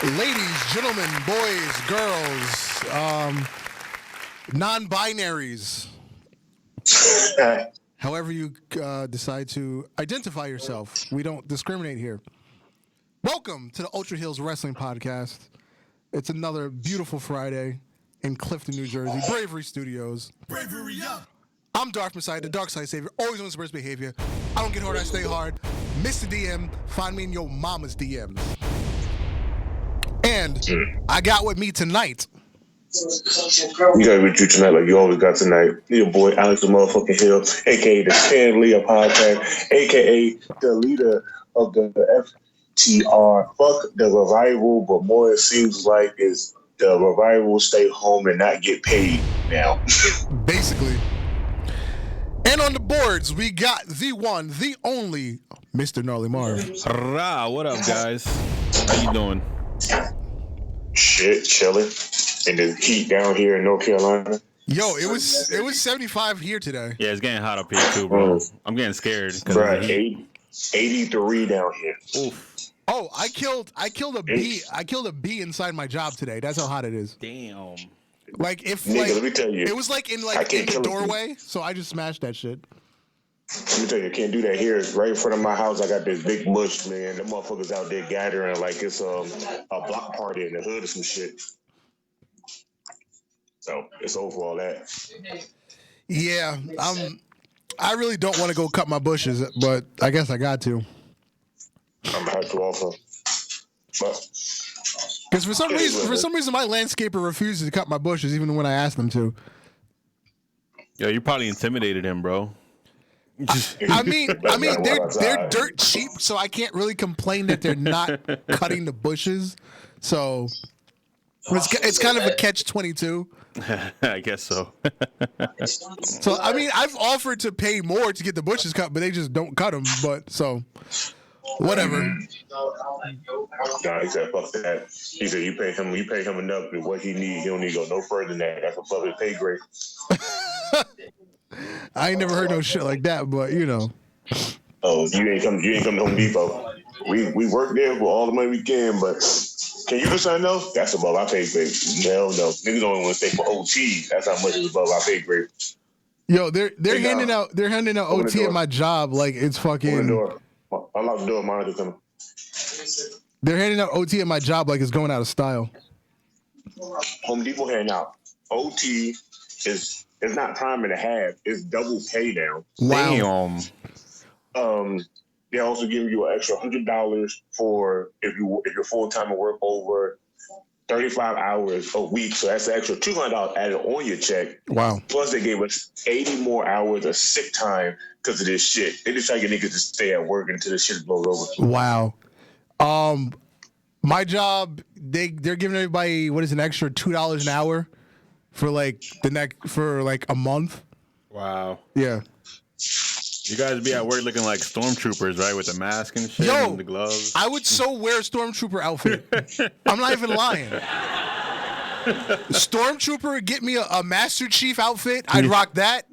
Ladies, gentlemen, boys, girls, non-binaries, however you decide to identify yourself. We don't discriminate here. Welcome to the Ultra Heelz Wrestling Podcast. It's another beautiful Friday in Clifton, New Jersey. Bravery Studios. Bravery up. I'm Darth Messiah, the Dark Side Savior, always on his worst behavior. I don't get hard, I stay hard. Mr. DM, find me in your mama's DMs. And I got with me tonight. You got with you tonight like you always got tonight. Your boy Alex the motherfucking Hill, a.k.a. the Stan Leah podcast, a.k.a. the leader of the FTR. Fuck the revival, but more it seems like is the revival stay home and not get paid now. Basically. And on the boards, we got the one, the only, Mr. Gnarly Marv. Hurrah, what up, guys? How you doing? Shit, chilling in the heat down here in North Carolina. Yo, it was 75 here today. Yeah, it's getting hot up here too, bro. I'm getting scared. Right, 83 down here. Oof. Oh, I killed a bee. I killed a bee inside my job today. That's how hot it is. Damn. Like if Nigga, like let me tell you, it was like in the doorway, so I just smashed that shit. Let me tell you, I can't do that here. Right in front of my house, I got this big bush, man. The motherfuckers out there gathering like it's a block party in the hood or some shit. So it's over all that. Yeah, I really don't want to go cut my bushes, but I guess I got to. I'm about to offer. But because for some reason, my landscaper refuses to cut my bushes, even when I ask them to. Yo, you probably intimidated him, bro. I mean, they're dirt cheap, so I can't really complain that they're not cutting the bushes. So it's kind of a catch-22. I guess so. So I mean, I've offered to pay more to get the bushes cut, but they just don't cut them. But so whatever. Nah, he said fuck that. He said you pay him enough with what he needs. He don't need to go no further than that. That's above his pay grade. I ain't never heard no shit like that, but you know. Oh, you ain't come to Home Depot. We work there for all the money we can, but can you do something else? That's above our pay grade. Hell no. Niggas only want to stay for OT. That's how much is above our pay grade. Yo, they're handing out OT at my job like it's fucking. Open the door. Unlock the door, monitor coming. They're handing out OT at my job like it's going out of style. Home Depot handing out OT is not time and a half. It's double pay now. Wow. They also give you an extra $100 for if you're full time and work over 35 hours a week. So that's an extra $200 added on your check. Wow. Plus they gave us 80 more hours of sick time because of this shit. They just try to get niggas to stay at work until this shit blows over. Wow. My job, they're giving everybody an extra $2 an hour for like a month. Wow. Yeah. You guys be at work looking like stormtroopers, right? With the mask and shit and the gloves. I would so wear a stormtrooper outfit. I'm not even lying. Stormtrooper, get me a Master Chief outfit. I'd rock that.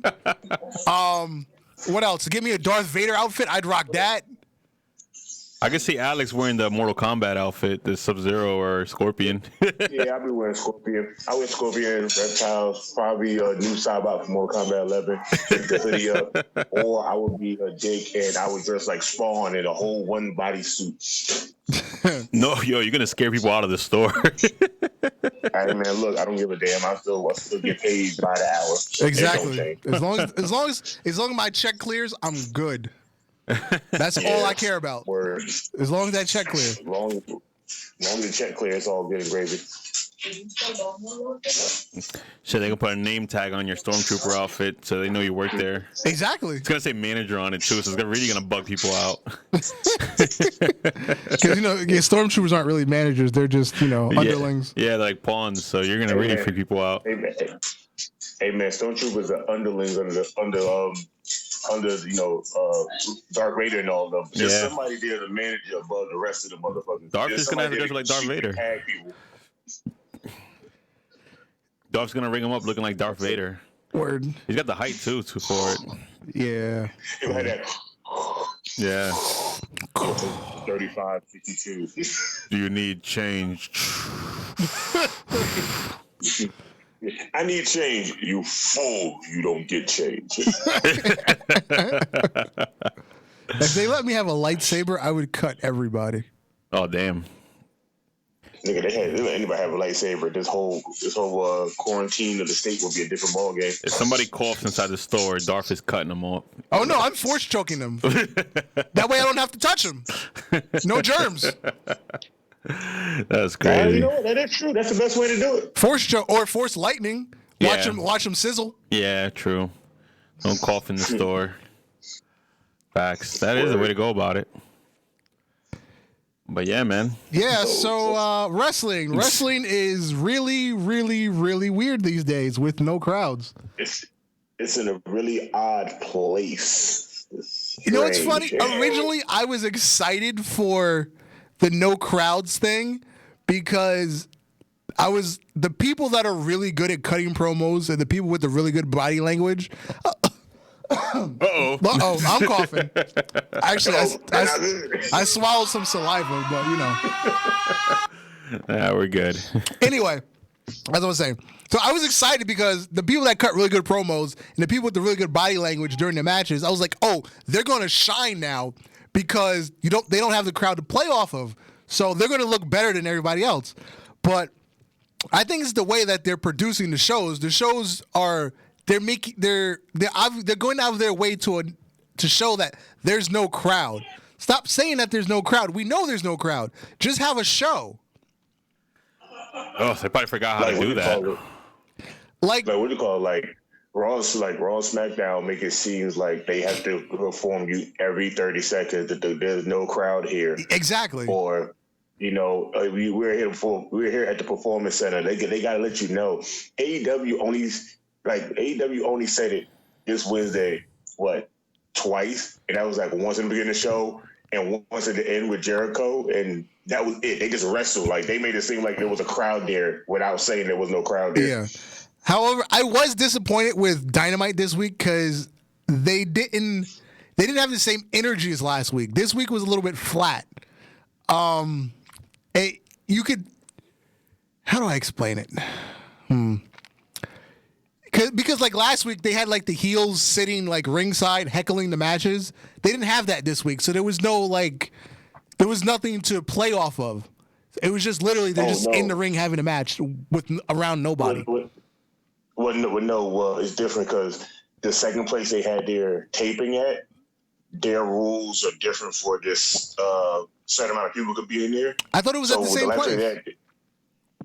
What else? Give me a Darth Vader outfit. I'd rock that. I can see Alex wearing the Mortal Kombat outfit, the Sub-Zero or Scorpion. Yeah, I'll be wearing Scorpion. I wear Scorpion, Reptiles, probably a new Cyborg from Mortal Kombat 11, pick the hoodie up, or I would be a Jake and I would dress like Spawn in a whole one body suit. No, yo, you're gonna scare people out of the store. Hey man, look, I don't give a damn. I still get paid by the hour. Exactly. As long as my check clears, I'm good. That's all I care about. Word. As long as that check clears. As long as the check clears, it's all good and gravy. Shit, they can put a name tag on your stormtrooper outfit so they know you work there. Exactly. It's gonna say manager on it too, so it's really gonna bug people out. Because stormtroopers aren't really managers; they're just underlings. Yeah, they're like pawns. So you're gonna really freak people out. Hey man, stormtroopers are underlings under Darth Vader and all of them. There's somebody there to manage you above the rest of the motherfuckers. Darth is gonna have to dress like Darth Vader. Darth's gonna ring him up looking like Darth Vader. Word. He's got the height too for it. Yeah. Like that. Yeah. 35-52. Do you need change? I need change. You fool! You don't get change. If they let me have a lightsaber, I would cut everybody. Oh damn! Nigga, they let anybody have a lightsaber. This whole quarantine of the state will be a different ballgame. If somebody coughs inside the store, Darth is cutting them off. Oh no, I'm force choking them. That way I don't have to touch them. No germs. That's crazy. You know what? That is true. That's the best way to do it. Force choke or force lightning. Watch Yeah. them sizzle. Yeah, true. Don't cough in the store. Facts. That is the way to go about it. But yeah, man. Yeah, so wrestling is really, really, really weird these days with no crowds. It's in a really odd place. You know what's funny? Originally, I was excited for the no crowds thing because the people that are really good at cutting promos and the people with the really good body language. Uh-oh. I'm coughing. Actually, I swallowed some saliva, but you know. Yeah, we're good. Anyway, as I was saying, so I was excited because the people that cut really good promos and the people with the really good body language during the matches, I was like, oh, they're going to shine now because they don't have the crowd to play off of, so they're going to look better than everybody else. But I think it's the way that they're producing the shows. The shows are. They're going out of their way to show that there's no crowd. Stop saying that there's no crowd. We know there's no crowd. Just have a show. Oh, they probably forgot how to do that. Like what do you call it? Like Raw and SmackDown make it seem like they have to perform you every 30 seconds. That there's no crowd here. Exactly. Or we're here at the Performance Center. They got to let you know. AEW only said it this Wednesday, twice? And that was like once in the beginning of the show and once at the end with Jericho, and that was it. They just wrestled. Like, they made it seem like there was a crowd there without saying there was no crowd there. Yeah. However, I was disappointed with Dynamite this week because they didn't have the same energy as last week. This week was a little bit flat. How do I explain it? Because like last week they had like the heels sitting like ringside heckling the matches. They didn't have that this week, so there was nothing to play off of. It was just literally they're in the ring having a match with around nobody. It's different because the second place they had their taping at, their rules are different for this certain amount of people could be in there. I thought it was at the same place.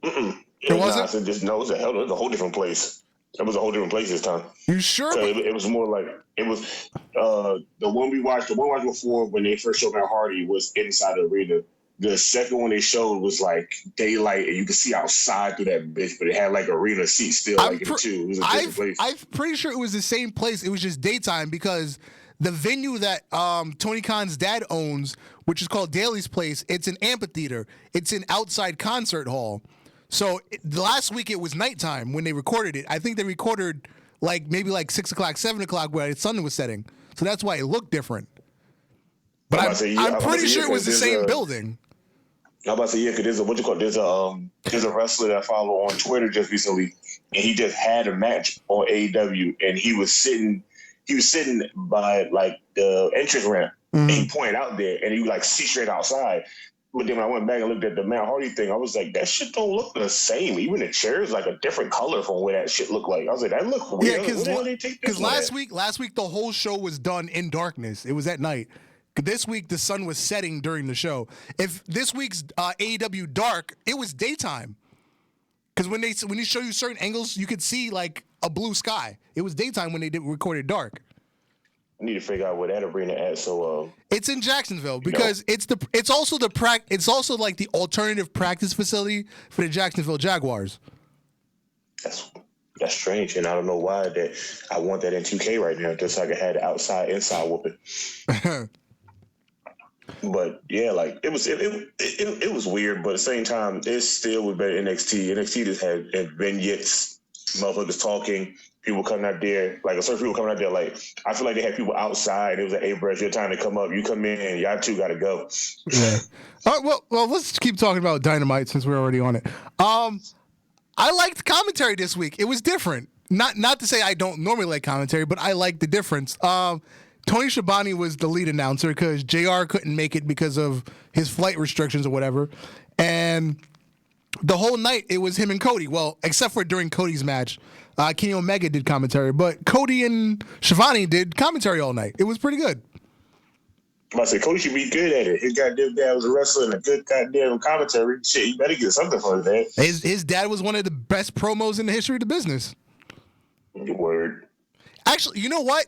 It wasn't. It was a whole different place. It was a whole different place this time. You sure? It was more like it was the one we watched. The one we watched before when they first showed Matt Hardy was inside the arena. The second one they showed was like daylight, and you could see outside through that bitch, but it had like arena seats still in the two. It was a different place. I'm pretty sure it was the same place. It was just daytime because the venue that Tony Khan's dad owns, which is called Daly's Place, it's an amphitheater. It's an outside concert hall. So last week it was nighttime when they recorded it. I think they recorded maybe 6 o'clock, 7 o'clock where the sun was setting. So that's why it looked different. But I'm pretty sure it was the same building. I'm about to say, because there's a wrestler that I follow on Twitter just recently, and he just had a match on AEW, and he was sitting by like the entrance ramp, and he pointed out there, and he would see straight outside. But then when I went back and looked at the Matt Hardy thing, I was like, that shit don't look the same. Even the chair is like a different color from what that shit looked like. I was like, that look weird. Yeah, because last week the whole show was done in darkness. It was at night. This week the sun was setting during the show. If this week's AEW dark, it was daytime. Because when you show you certain angles, you could see like a blue sky. It was daytime when they recorded dark. I need to figure out where that arena at. So it's in Jacksonville because it's also like the alternative practice facility for the Jacksonville Jaguars. That's strange, and I don't know why that I want that in 2K right now, just so I can have the inside whooping. But yeah, it was weird, but at the same time, it still was better NXT. NXT just had vignettes, motherfuckers talking, people coming out there, like a certain people coming out there, like I feel like they had people outside. It was like, hey, bro, it's your time to come up. You come in, y'all two got to go. Yeah. All right, well, let's keep talking about Dynamite since we're already on it. I liked commentary this week. It was different. Not to say I don't normally like commentary, but I like the difference. Tony Schiavone was the lead announcer because JR couldn't make it because of his flight restrictions or whatever. And the whole night, it was him and Cody. Well, except for during Cody's match. Kenny Omega did commentary, but Cody and Schiavone did commentary all night. It was pretty good. I said, Cody should be good at it. His goddamn dad was a wrestler and a good goddamn commentary. Shit, you better get something for that. His dad was one of the best promos in the history of the business. Word. Actually, you know what?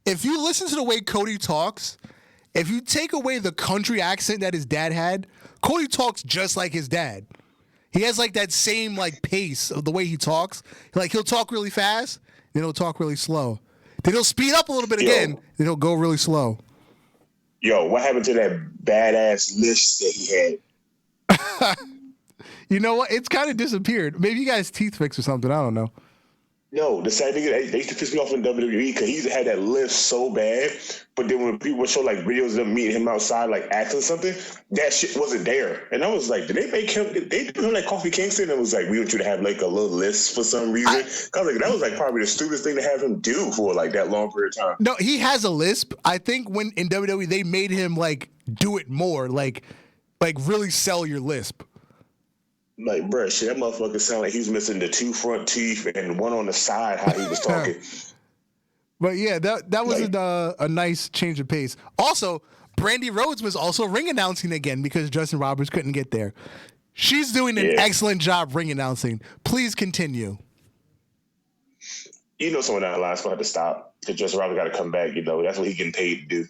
If you listen to the way Cody talks, if you take away the country accent that his dad had, Cody talks just like his dad. He has like that same like pace of the way he talks. Like he'll talk really fast, then he'll talk really slow. Then he'll speed up a little bit again, then he'll go really slow. Yo, what happened to that badass list that he had? You know what? It's kind of disappeared. Maybe you got his teeth fixed or something. I don't know. No, the sad thing is they used to piss me off in WWE because he used to have that lift so bad. But then when people would show like videos of them meeting him outside, like acting something, that shit wasn't there. And I was like, did they make him? Did they do him like Kofi Kingston? And it was like, we want you to have like a little list for some reason. Cause like that was like probably the stupidest thing to have him do for like that long period of time. No, he has a lisp. I think when in WWE they made him like do it more, like really sell your lisp. Like, bro, shit, that motherfucker sound like he's missing the two front teeth and one on the side. How he was talking. But yeah, that was like, a nice change of pace. Also, Brandy Rhodes was also ring announcing again because Justin Roberts couldn't get there. She's doing an excellent job ring announcing. Please continue. You know, someone down the line's gonna have to stop because Justin Roberts got to come back. You know, that's what he's getting paid to do.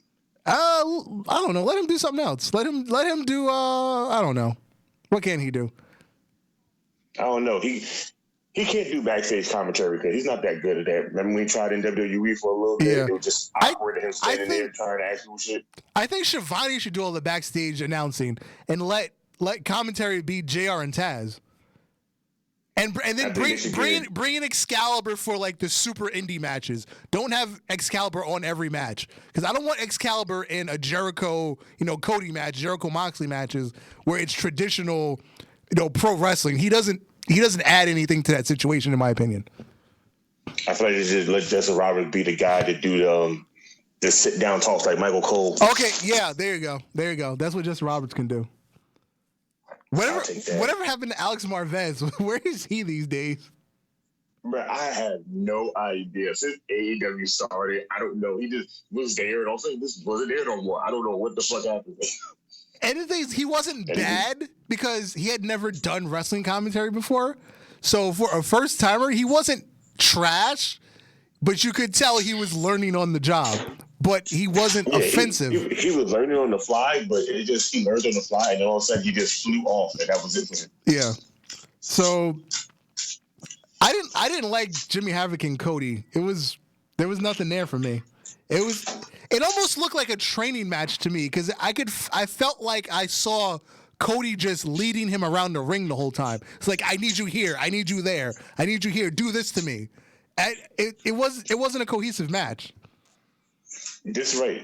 I don't know. Let him do something else. Let him do. I don't know. What can he do? I don't know. He can't do backstage commentary because he's not that good at that. Remember when he tried in WWE for a little bit? Yeah. It was just awkward him standing there trying to actual shit. I think Schiavone should do all the backstage announcing and let commentary be JR and Taz. And then bring in Excalibur for like the super indie matches. Don't have Excalibur on every match because I don't want Excalibur in a Jericho, Cody match, Jericho Moxley matches where it's traditional, pro wrestling. He doesn't add anything to that situation, in my opinion. I feel like they just let Justin Roberts be the guy to do the sit down talks like Michael Cole. Okay, yeah, there you go. That's what Justin Roberts can do. Whatever happened to Alex Marvez? Where is he these days? Bro, I have no idea. Since AEW started, I don't know. He just was there, and also this wasn't there no more. I don't know what the fuck happened. And the thing is, he wasn't bad because he had never done wrestling commentary before. So for a first timer, he wasn't trash, but you could tell he was learning on the job. But he wasn't offensive. He was learning on the fly, but he learned on the fly, and all of a sudden he just flew off, and that was it for him. Yeah. So I didn't like Jimmy Havoc and Cody. There was nothing there for me. It almost looked like a training match to me because I felt like I saw Cody just leading him around the ring the whole time. It's like, I need you here, I need you there, I need you here, do this to me. It wasn't a cohesive match. This right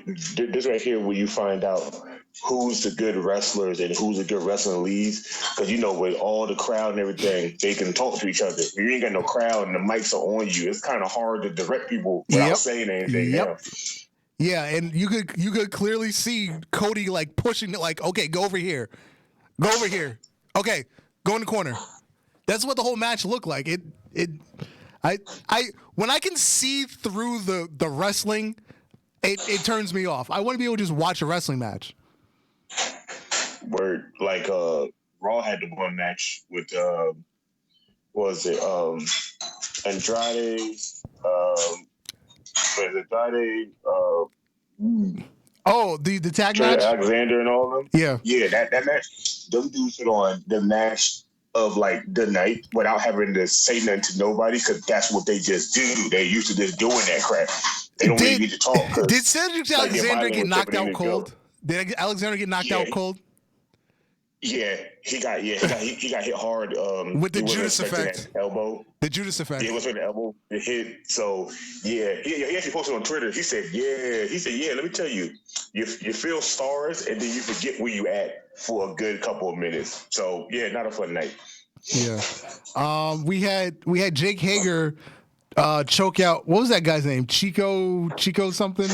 here where you find out who's the good wrestlers and who's the good wrestling leads. Because, with all the crowd and everything, they can talk to each other. If you ain't got no crowd and the mics are on you, it's kind of hard to direct people without saying anything. Yep. Yeah, and you could clearly see Cody like pushing it, like, okay, go over here. Go over here. Okay, go in the corner. That's what the whole match looked like. When I can see through the wrestling, it turns me off. I want to be able to just watch a wrestling match. Word, like Raw had the one match with Andrade? The tag match? Alexander and all of them? Yeah. Yeah, that match, them dudes put on the match of like the night without having to say nothing to nobody because that's what they just do. They used to just doing that crap. They don't really need to talk. Did Cedric Alexander get knocked out cold? Did Alexander get knocked out cold? Yeah, he got hit hard with the he wasn't Judas expecting effect. that elbow. The Judas effect. Yeah, it was for the elbow. It hit. So yeah, he actually posted on Twitter. He said, yeah. Let me tell you, you feel stars and then you forget where you at for a good couple of minutes. So yeah, not a fun night. Yeah. We had Jake Hager choke out. What was that guy's name? Chico something.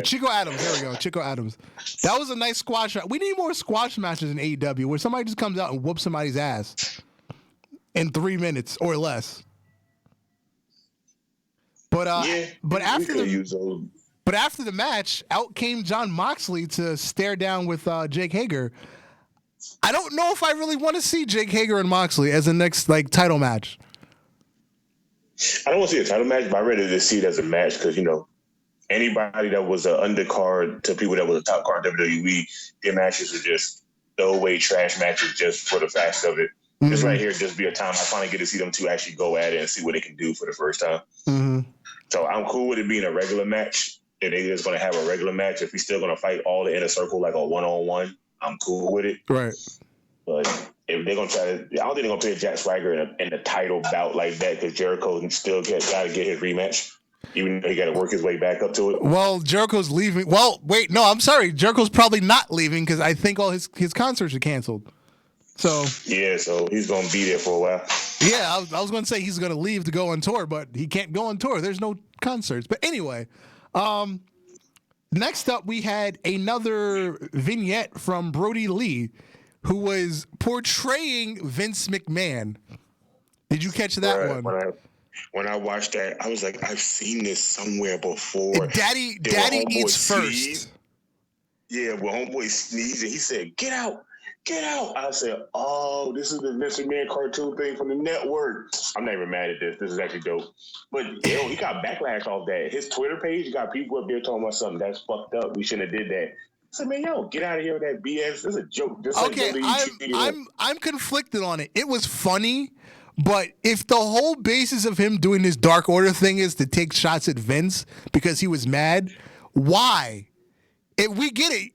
Chico Adams. There we go. Chico Adams. That was a nice squash. We need more squash matches in AEW where somebody just comes out and whoops somebody's ass in 3 minutes or less. But after the match, out came Jon Moxley to stare down with Jake Hager. I don't know if I really want to see Jake Hager and Moxley as the next title match. I don't want to see a title match, but I'd rather just see it as a match because anybody that was an undercard to people that was a top card in WWE, their matches were just throwaway trash matches just for the fact of it. Mm-hmm. This right here just be a time I finally get to see them two actually go at it and see what they can do for the first time. Mm-hmm. So I'm cool with it being a regular match. If they're just going to have a regular match, if he's still going to fight all the inner circle like a one-on-one, I'm cool with it. Right. But if they're going to try to, I don't think they're going to put Jack Swagger in a title bout like that because Jericho still got to get his rematch. Even though he got to work his way back up to it. Well, Jericho's leaving. Well, wait, no, I'm sorry. Jericho's probably not leaving because I think all his concerts are canceled. So yeah, so he's going to be there for a while. Yeah, I was going to say he's going to leave to go on tour, but he can't go on tour. There's no concerts. But anyway, next up we had another vignette from Brody Lee, who was portraying Vince McMahon. Did you catch that one? When I watched that, I was like, I've seen this somewhere before. Daddy eats first. Yeah, well, homeboy sneezed and he said, "Get out, get out." I said, "Oh, this is the Vince McMahon cartoon thing from the network." I'm not even mad at this. This is actually dope. But he got backlash off that. His Twitter page got people up there talking about something that's fucked up. We shouldn't have did that. I said, man, get out of here with that BS. This is a joke. Okay, I'm conflicted on it. It was funny. But if the whole basis of him doing this Dark Order thing is to take shots at Vince because he was mad, why? If we get it,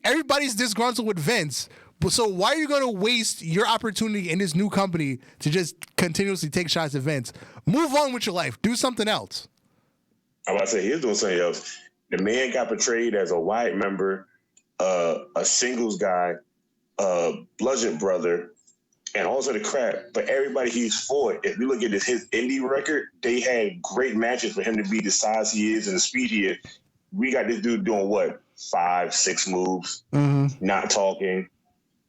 everybody's disgruntled with Vince. So why are you going to waste your opportunity in this new company to just continuously take shots at Vince? Move on with your life. Do something else. I'm about to say, he's doing something else. The man got portrayed as a Wyatt member, a singles guy, Bludgeon brother, and all sort of crap. But everybody he's fought, if you look at his indie record, they had great matches for him to be the size he is and the speed he is. We got this dude doing 5-6 moves, not talking,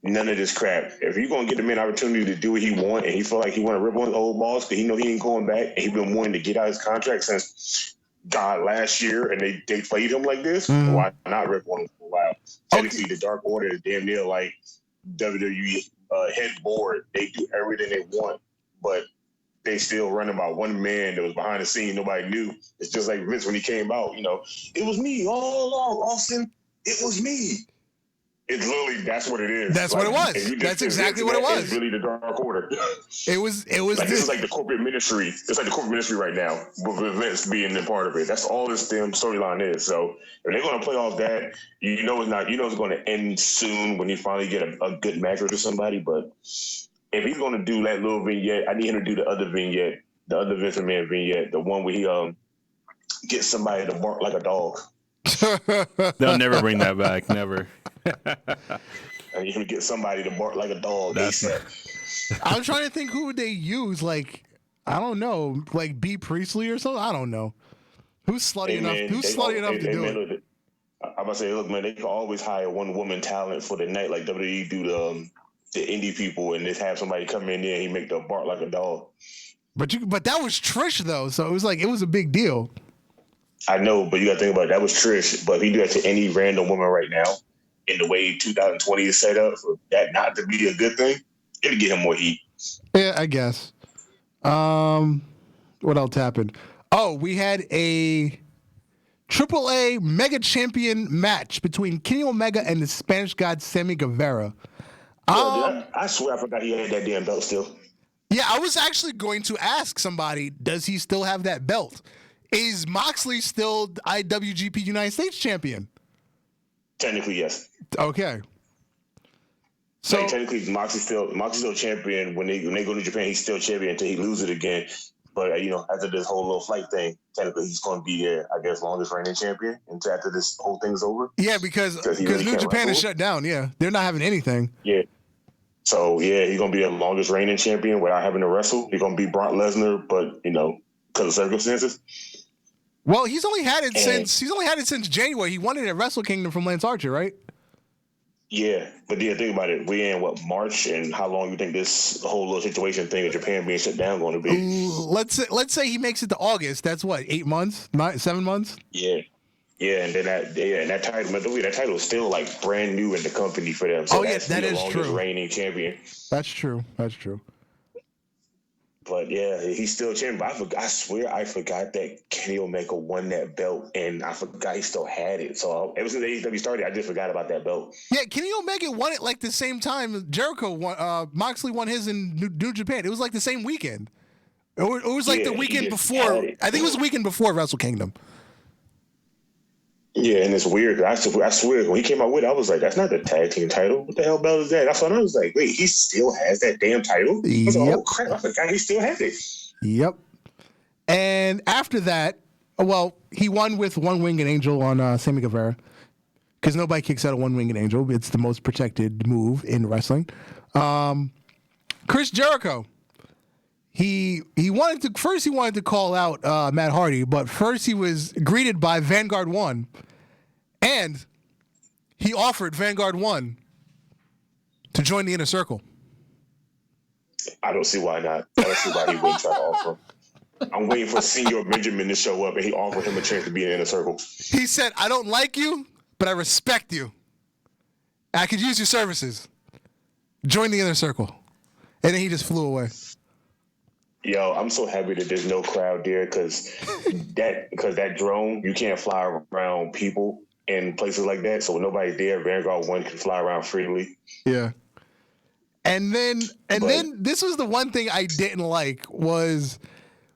none of this crap. If you're going to give the man an opportunity to do what he want and he feel like he want to rip on his old boss because he know he ain't going back and he been wanting to get out his contract since last year and they played him like this, why not rip on him for a while? Technically, the Dark Order is damn near like WWE headboard. They do everything they want, but they still running by one man that was behind the scene. Nobody knew. It's just like Vince when he came out. It was me all along, Austin. It was me. It's literally that's what it is. That's what it was. That's exactly what it was. It's really the Dark Order. It was. Like, this is like the corporate ministry. It's like the corporate ministry right now, with Vince being a part of it. That's all this damn storyline is. So if they're going to play off that, it's not. It's going to end soon when you finally get a good match with somebody. But if he's going to do that little vignette, I need him to do the other vignette, the other Vince McMahon vignette, the one where he gets somebody to bark like a dog. They'll never bring that back. Never. And you can get somebody to bark like a dog. I'm trying to think who would they use. Like, I don't know, like B. Priestley or something. I don't know. Who's slutty enough? Who's slutty enough to do it? I'm about to say, look, man, they can always hire one woman talent for the night, like WWE do the indie people, and just have somebody come in there and he make the bark like a dog. But that was Trish though, so it was a big deal. I know, but you got to think about it. That was Trish. But if he do that to any random woman right now, in the way 2020 is set up, for that not to be a good thing, it'll get him more heat. Yeah, I guess. What else happened? Oh, we had a AAA Mega Champion match between Kenny Omega and the Spanish God Sammy Guevara. I swear I forgot he had that damn belt still. Yeah, I was actually going to ask somebody, does he still have that belt? Is Moxley still IWGP United States champion? Technically, yes. Okay. So like, technically, Moxie's still champion. When they go to Japan, he's still champion until he loses it again. But after this whole little flight thing, technically he's going to be there, I guess, longest reigning champion until after this whole thing's over. yeah, because really New Japan is shut down. Yeah, they're not having anything. Yeah. So he's going to be the longest reigning champion without having to wrestle. He's going to be Brock Lesnar, but because of circumstances. Well, he's only had it since January. He won it at Wrestle Kingdom from Lance Archer, right? Yeah, but think about it. We're in March, and how long you think this whole little situation thing of Japan being shut down going to be? Let's say he makes it to August. That's what, 8 months, 7 months? Yeah, and then that title is still like brand new in the company for them. So that is true. Reigning champion. That's true. But yeah, he's still champion. But I swear I forgot that Kenny Omega won that belt, and I forgot he still had it. So ever since AEW started, I just forgot about that belt. Yeah, Kenny Omega won it like the same time Jericho won. Moxley won his in New Japan. It was like the same weekend. It was like the weekend before. I think it was the weekend before Wrestle Kingdom. Yeah, and it's weird. I swear, when he came out with it, I was like, that's not the tag team title. What the hell belt is that? That's when I was like, wait, he still has that damn title? I was like, oh, crap, I forgot he still has it. Yep. And after that, he won with One Winged Angel on Sammy Guevara, because nobody kicks out a One Winged Angel. It's the most protected move in wrestling. Chris Jericho. He wanted to call out Matt Hardy, but first he was greeted by Vanguard 1, and he offered Vanguard 1 to join the Inner Circle. I don't see why not. I don't see why he wouldn't try to offer. I'm waiting for Senior Benjamin to show up, and he offered him a chance to be in the Inner Circle. He said, I don't like you, but I respect you. I could use your services. Join the Inner Circle. And then he just flew away. Yo, I'm so happy that there's no crowd there, because that drone, you can't fly around people in places like that. So when nobody's there, Vanguard 1 can fly around freely. Yeah. And then this was the one thing I didn't like, was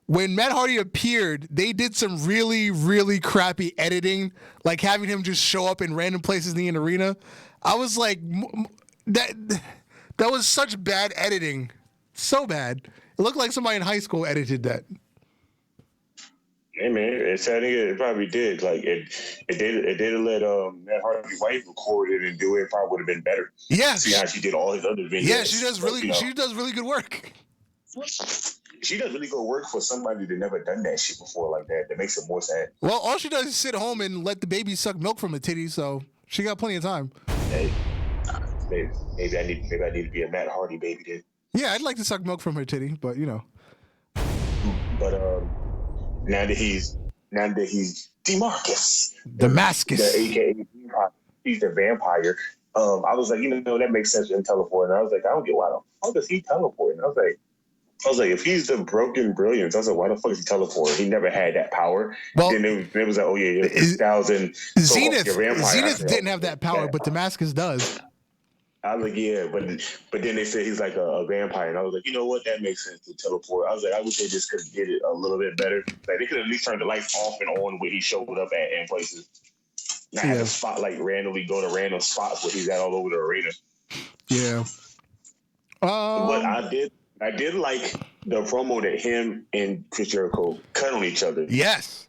when Matt Hardy appeared, they did some really, really crappy editing, like having him just show up in random places in the arena. I was like, that was such bad editing. So bad. It looked like somebody in high school edited that. Hey man, I think it probably did. Like it did let Matt Hardy's wife record it and do it. Probably would have been better. Yeah, see how she did all his other videos. Yeah, she does really good work. She does really good work for somebody that never done that shit before like that. That makes it more sad. Well, all she does is sit home and let the baby suck milk from a titty, so she got plenty of time. Hey, maybe I need to be a Matt Hardy baby then. Yeah, I'd like to suck milk from her titty, but But now that he's Demarcus, Damascus, AKA he's the vampire. I was like, that makes sense in teleporting. I was like, I don't get how does he teleport? And I was like, if he's the broken brilliance, I was like, why the fuck is he teleporting? He never had that power. Well, then it was like, oh yeah, 6,000. Zenith didn't have that power, but Damascus does. I was like, yeah, but then they said he's like a vampire, and I was like, you know what, that makes sense to teleport. I was like, I wish they just could get it a little bit better. Like they could at least turn the lights off and on where he showed up at in places. Not have the spotlight randomly go to random spots where he's at all over the arena. Yeah. But I did like the promo that him and Chris Jericho cut on each other. Yes.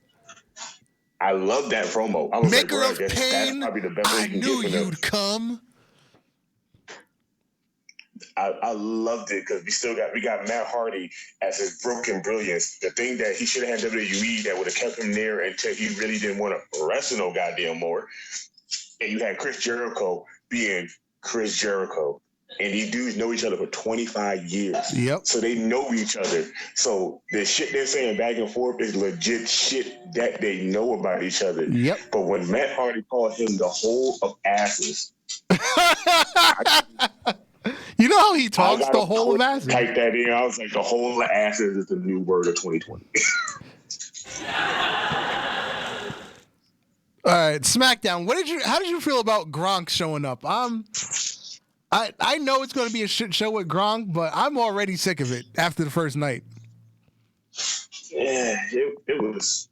I love that promo. I was Maker like, of pain, that's probably the best I knew you'd come. I loved it because we got Matt Hardy as his broken brilliance. The thing that he should have had WWE that would have kept him there until he really didn't want to wrestle no goddamn more. And you had Chris Jericho being Chris Jericho. And these dudes know each other for 25 years. Yep. So they know each other. So the shit they're saying back and forth is legit shit that they know about each other. Yep. But when Matt Hardy called him the whole of asses, you know how he talks, the whole of asses. Type that in. I was like, the whole of asses is the new word of 2020. All right, SmackDown. How did you feel about Gronk showing up? I know it's going to be a shit show with Gronk, but I'm already sick of it after the first night. Yeah, it was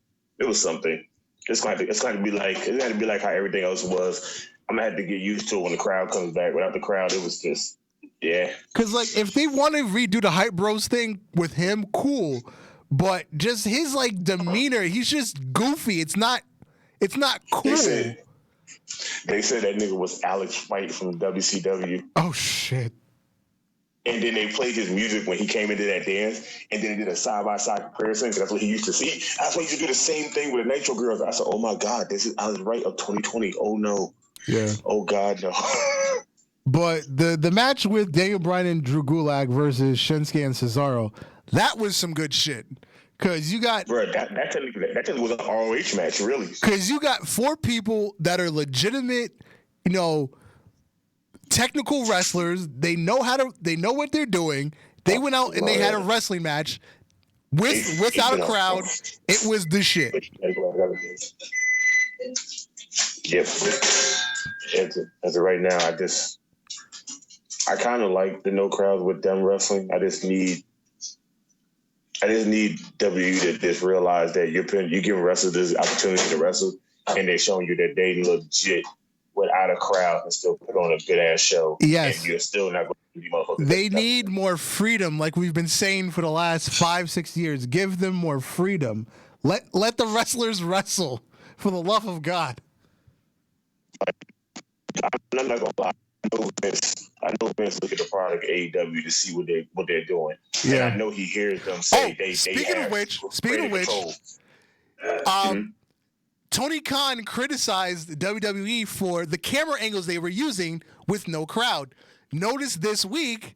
something. It's going to be like how everything else was. I'm gonna have to get used to it when the crowd comes back. Without the crowd, it was just Yeah. Because, like, if they want to redo the Hype Bros thing with him, cool. But just his, like, demeanor, he's just goofy. It's not cool. They said that nigga was Alex White from WCW. Oh, shit. And then they played his music when he came into that dance, and then they did a side-by-side comparison, because that's what he used to see. That's why he used to do the same thing with the Nitro Girls. I said, oh, my God, this is Alex White of 2020. Oh, no. Yeah. Oh, God, no. But the match with Daniel Bryan and Drew Gulak versus Shinsuke and Cesaro, that was some good shit. Because you got... Bro, that technically was an ROH match, really. Because you got 4 people that are legitimate, you know, technical wrestlers. They know what they're doing. They went out and they had a wrestling match without a crowd. It was the shit. Yep. As of right now, I kind of like the no crowd with them wrestling. I just need WWE to just realize that you're giving wrestlers this opportunity to wrestle, and they're showing you that they legit without a crowd and still put on a good ass show. Yes, and you're still not going to be motherfuckers. They need more freedom, like we've been saying for the last 5-6 years. Give them more freedom. Let the wrestlers wrestle, for the love of God. I'm not gonna lie. I know Vince look at the product of AEW to see what they're doing. Yeah. And I know he hears them say speaking of which, Tony Khan criticized WWE for the camera angles they were using with no crowd. Notice this week,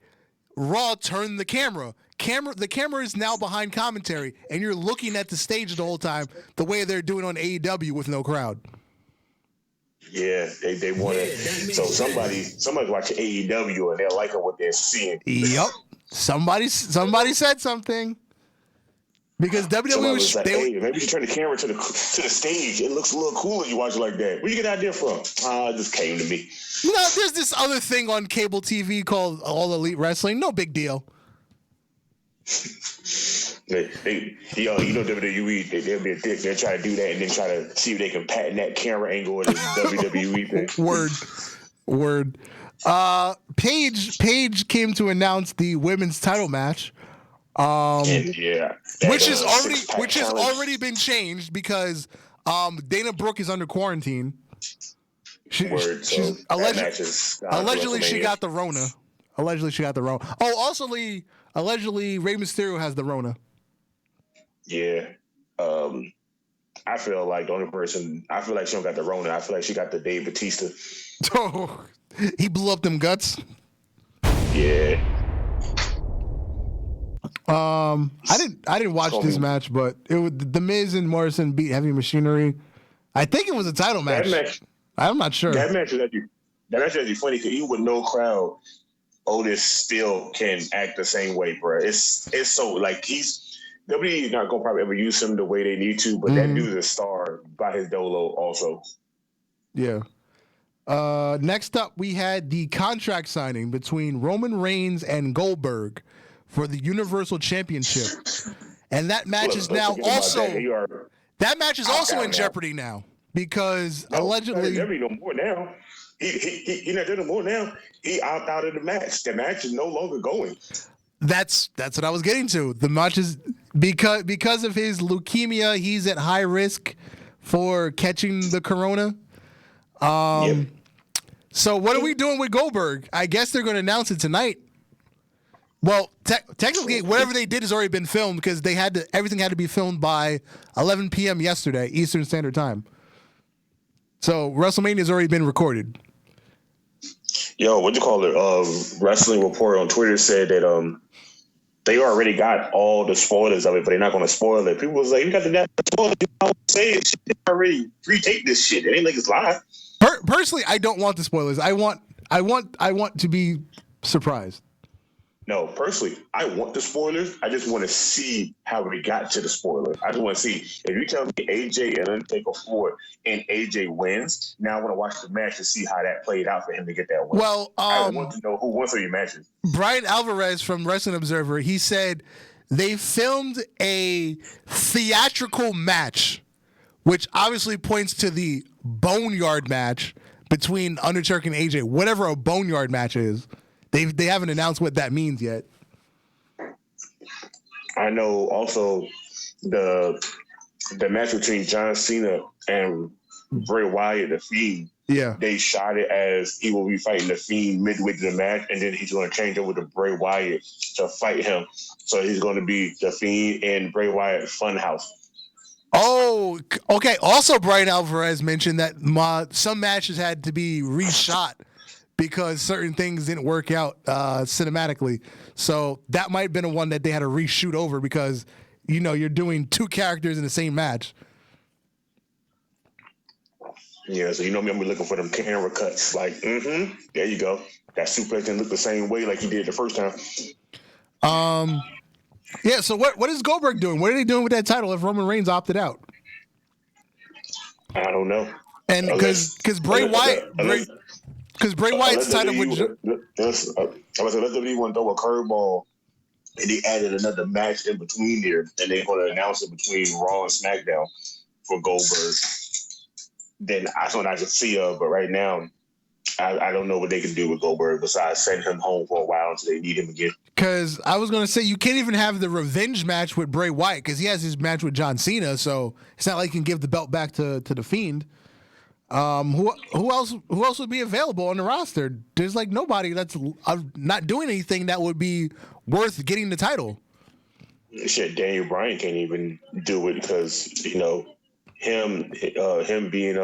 Raw turned the camera. The camera is now behind commentary, and you're looking at the stage the whole time, the way they're doing on AEW with no crowd. Yeah, they want to. So somebody's watching AEW and they're liking what they're seeing. Yep. Somebody said something. Because WWE was like, hey, maybe you should turn the camera to the stage. It looks a little cooler you watch it like that. Where you get that idea from? It just came to me. You know, there's this other thing on cable TV called All Elite Wrestling. No big deal. You know WWE, they'll be a dick. They'll try to do that and then try to see if they can patent that camera angle with this WWE thing. Word. Paige came to announce the women's title match. Which has already been changed because Dana Brooke is under quarantine. Allegedly she got the Rona. Oh, allegedly Rey Mysterio has the Rona. Yeah. I feel like the only person, I feel like she don't got the Rona. I feel like she got the Dave Bautista. Oh, he blew up them guts. Yeah. I didn't watch this match, but it was The Miz and Morrison beat Heavy Machinery. I think it was a title match. I'm not sure. That match is actually funny because even with no crowd, Otis still can act the same way, bro. It's so like WWE not gonna probably ever use him the way they need to, but that dude's a star by his dolo also. Yeah. Next up, we had the contract signing between Roman Reigns and Goldberg for the Universal Championship, and that match is now also in jeopardy now because allegedly there be no more now. He not doing no more now. He opted out of the match. The match is no longer going. That's what I was getting to. The match is because of his leukemia, he's at high risk for catching the corona. Yep. So what are we doing with Goldberg? I guess they're going to announce it tonight. Well, technically, whatever they did has already been filmed because everything had to be filmed by 11 p.m. yesterday, Eastern Standard Time. So WrestleMania has already been recorded. Yo, what you call it? Wrestling Report on Twitter said that they already got all the spoilers of it, but they're not going to spoil it. People was like, "You got the spoilers? You don't say it. They already pre-taped this shit. It ain't like it's live." Personally, I don't want the spoilers. I want to be surprised. No, personally, I want the spoilers. I just want to see how we got to the spoilers. I just want to see if you tell me AJ and Undertaker fought and AJ wins. Now I want to watch the match to see how that played out for him to get that win. Well, I want to know who won some of your matches. Brian Alvarez from Wrestling Observer, he said they filmed a theatrical match, which obviously points to the Boneyard match between Undertaker and AJ, whatever a Boneyard match is. They haven't announced what that means yet. I know also the match between John Cena and Bray Wyatt, the Fiend. Yeah. They shot it as he will be fighting the Fiend midway through the match, and then he's going to change over to Bray Wyatt to fight him. So he's going to be the Fiend in Bray Wyatt Funhouse. Oh, okay. Also, Brian Alvarez mentioned that some matches had to be reshot because certain things didn't work out cinematically. So that might have been a one that they had to reshoot over because, you're doing two characters in the same match. Yeah, so I'm gonna be looking for them camera cuts. Like, there you go. That suplex didn't look the same way like he did the first time. Yeah, so what is Goldberg doing? What are they doing with that title if Roman Reigns opted out? I don't know. And because Bray Wyatt's title would. Let's WWE want to throw a curveball, and they added another match in between there, and they're going to announce it between Raw and SmackDown for Goldberg. Then I thought I could see her, but right now, I don't know what they can do with Goldberg besides send him home for a while until they need him again. Because I was going to say, you can't even have the revenge match with Bray Wyatt because he has his match with John Cena, so it's not like he can give the belt back to the Fiend. Who else would be available on the roster? There's like nobody that's not doing anything that would be worth getting the title. Shit, Daniel Bryan can't even do it because him being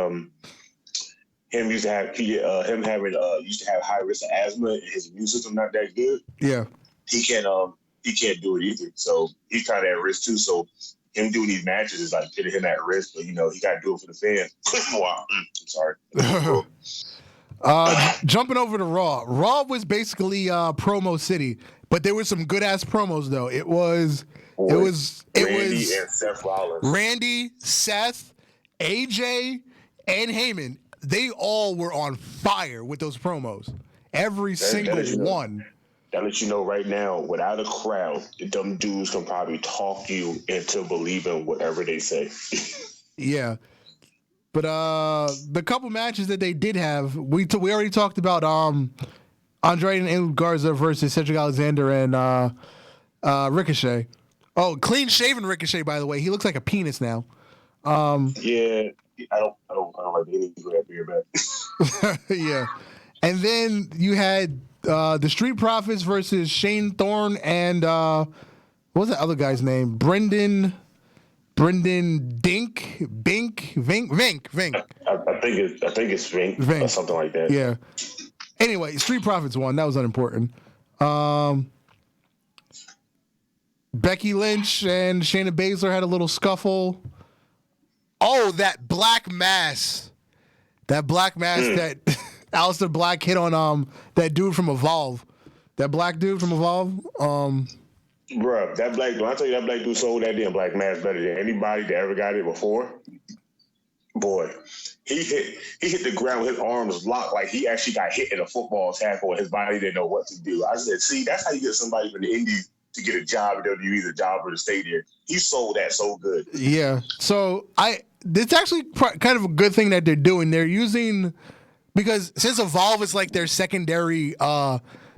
him used to have high risk of asthma and his immune system not that good. Yeah, he can't do it either. So he's kind of at risk too. So him doing these matches is like putting him at risk. But he got to do it for the fans. Wow. I'm sorry. Jumping over to Raw. Raw was basically promo city, but there were some good ass promos though. It was Randy and Seth Rollins. Randy, Seth, AJ, and Heyman. They all were on fire with those promos. Every single one. That lets you know right now, without a crowd, them dudes can probably talk you into believing whatever they say. Yeah. But the couple matches that they did have, we already talked about Andrade and El Garza versus Cedric Alexander and Ricochet. Oh, clean shaven Ricochet, by the way. He looks like a penis now. Yeah, I don't like any of that beer back. Yeah. And then you had the Street Profits versus Shane Thorne and what was that other guy's name? Brendan Vink. I think it's Vink or something like that. Yeah. Anyway, Street Profits won. That was unimportant. Becky Lynch and Shayna Baszler had a little scuffle. Oh, that black mass that Aleister Black hit on that dude from Evolve. That black dude from Evolve. Bruh, when I tell you that black dude sold that damn black mask better than anybody that ever got it before. Boy, he hit the ground with his arms locked like he actually got hit in a football tackle and his body didn't know what to do. I said, see, that's how you get somebody from the Indies to get a job in WWE, a job or to stay there. He sold that so good. Yeah. So it's actually kind of a good thing that they're doing. They're using, because since Evolve is like their secondary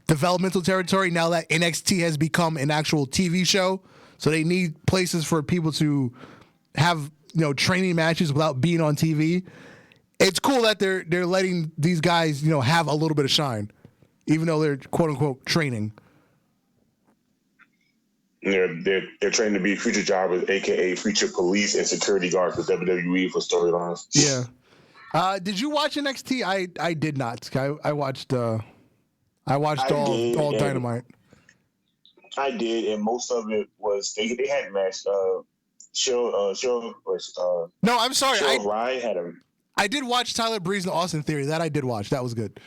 developmental territory, now that NXT has become an actual TV show, so they need places for people to have training matches without being on TV. It's cool that they're letting these guys have a little bit of shine, even though they're quote unquote training. They're trained to be future jobbers, aka future police and security guards for WWE for storylines. Yeah. Did you watch NXT? I did not. I watched all Dynamite. I did, and most of it was they had matched. No, I'm sorry. Ryan had a. I did watch Tyler Breeze and Austin Theory. That I did watch. That was good.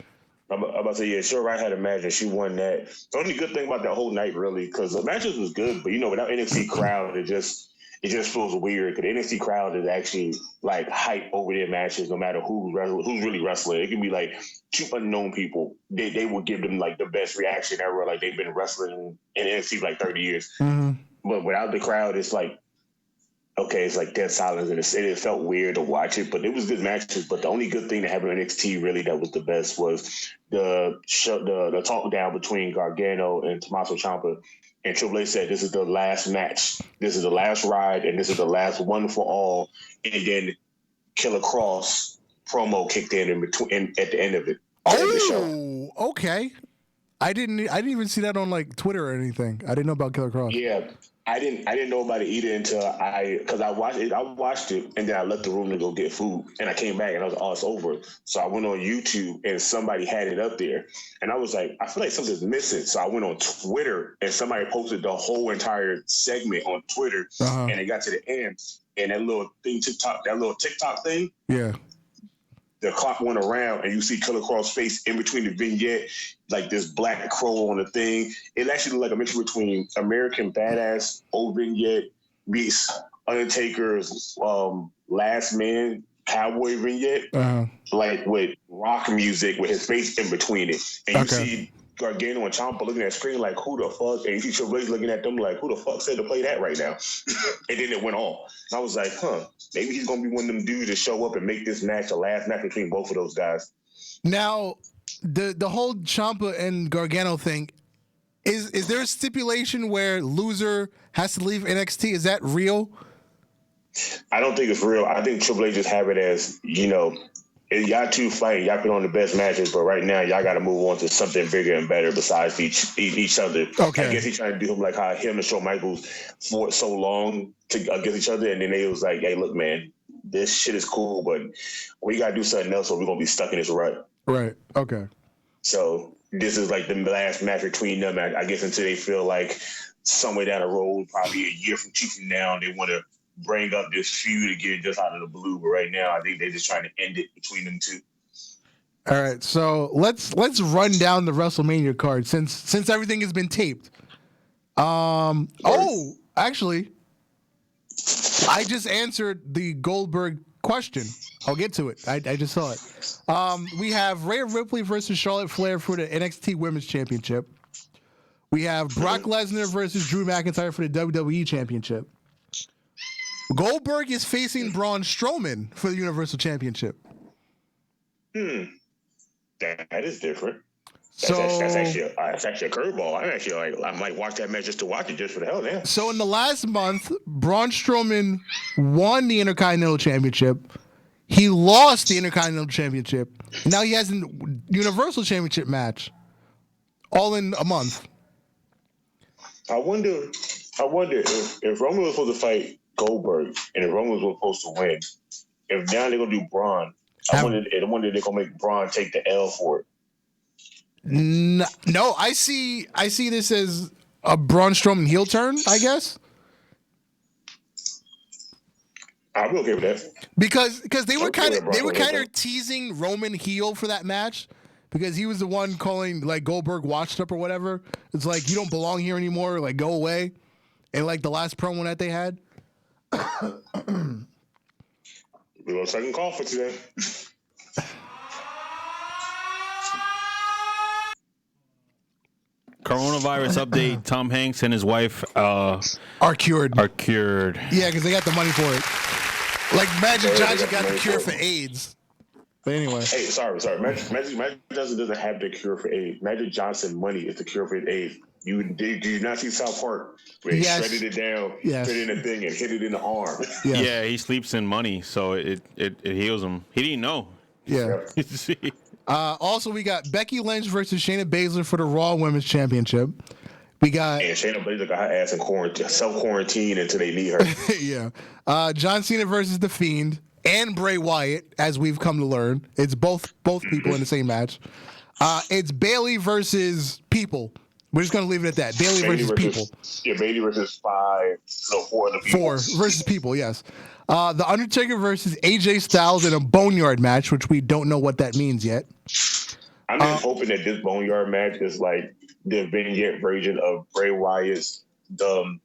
I'm about to say, yeah, Sure Ryan had a match and she won that. The only good thing about that whole night, really, because the matches was good, but without NXT crowd, it just feels weird. Because the NXT crowd is actually like hype over their matches, no matter who's really wrestling. It can be like two unknown people. They will give them like the best reaction ever. Like they've been wrestling in NXT for like 30 years. Mm-hmm. But without the crowd, it's like okay, it's like dead silence, and it felt weird to watch it, but it was good matches. But the only good thing that happened in NXT really that was the best was the talk down between Gargano and Tommaso Ciampa. And Triple H said, "This is the last match. This is the last ride, and this is the last one for all." And then Killer Cross promo kicked in between at the end of it. Oh, okay. I didn't even see that on like Twitter or anything. I didn't know about Killer Cross. Yeah, I didn't know about it either until because I watched it and then I left the room to go get food and I came back and I was like, oh, it's over. So I went on YouTube and somebody had it up there and I was like, I feel like something's missing. So I went on Twitter and somebody posted the whole entire segment on Twitter and it got to the end and that little TikTok thing. Yeah. The clock went around and you see Killer Cross' face in between the vignette, like this black crow on the thing. It actually looked like a mixture between American Badass old vignette meets Undertaker's Last Man cowboy vignette, like with rock music with his face in between it. And you see Gargano and Ciampa looking at the screen like, who the fuck? And you see Triple H looking at them like, who the fuck said to play that right now? And then it went on. And I was like, maybe he's going to be one of them dudes to show up and make this match the last match between both of those guys. Now, the whole Ciampa and Gargano thing, is there a stipulation where loser has to leave NXT? Is that real? I don't think it's real. I think Triple H just have it as, y'all two fight, y'all put on the best matches, but right now y'all got to move on to something bigger and better besides each other. Okay. I guess he's trying to do him like how him and Shawn Michaels fought so long against each other, and then they was like, hey, look, man, this shit is cool, but we got to do something else or we're going to be stuck in this rut. Right. Okay. So this is like the last match between them, I guess, until they feel like somewhere down the road, probably a year from now, they want to bring up this feud again just out of the blue. But right now, I think they're just trying to end it between them two. All right, so let's run down the WrestleMania card since everything has been taped. Actually, I just answered the Goldberg question. I'll get to it. I just saw it. We have Rhea Ripley versus Charlotte Flair for the NXT Women's Championship. We have Brock Lesnar versus Drew McIntyre for the WWE Championship. Goldberg is facing Braun Strowman for the Universal Championship. That is different. So that's actually a curveball. I might watch that match just to watch it just for the hell, yeah. So in the last month, Braun Strowman won the Intercontinental Championship. He lost the Intercontinental Championship. Now he has a Universal Championship match, all in a month. I wonder if Roman was supposed to fight Goldberg and if Roman was supposed to win, if now they're gonna do Braun, I wonder if they're gonna make Braun take the L for it. No, I see this as a Braun Strowman heel turn, I guess. I'll be okay with that. Because they were kind of teasing Roman heel for that match because he was the one calling like Goldberg washed up or whatever. It's like you don't belong here anymore, like go away. And like the last promo that they had. We're going second call for today. Coronavirus update. Tom Hanks and his wife are cured. Yeah, because they got the money for it. Like Magic Johnson got the cure for AIDS. But anyway. Hey, sorry. Magic Johnson doesn't have the cure for AIDS. Magic Johnson money is the cure for AIDS. Did you not see South Park? Where he shredded it down, put it in a thing, and hit it in the arm. Yeah, he sleeps in money, so it heals him. He didn't know. Yeah. Also, we got Becky Lynch versus Shayna Baszler for the Raw Women's Championship. We got Shayna Baszler got her ass in quarantine, self-quarantine until they need her. Yeah. John Cena versus The Fiend and Bray Wyatt, as we've come to learn. It's both people in the same match. It's Bayley versus people. We're just going to leave it at that. Bayley versus people. Yeah, Bayley versus 4 of the people. 4 versus people, yes. The Undertaker versus AJ Styles in a Boneyard match, which we don't know what that means yet. I'm just hoping that this Boneyard match is like the vignette version of Bray Wyatt's, total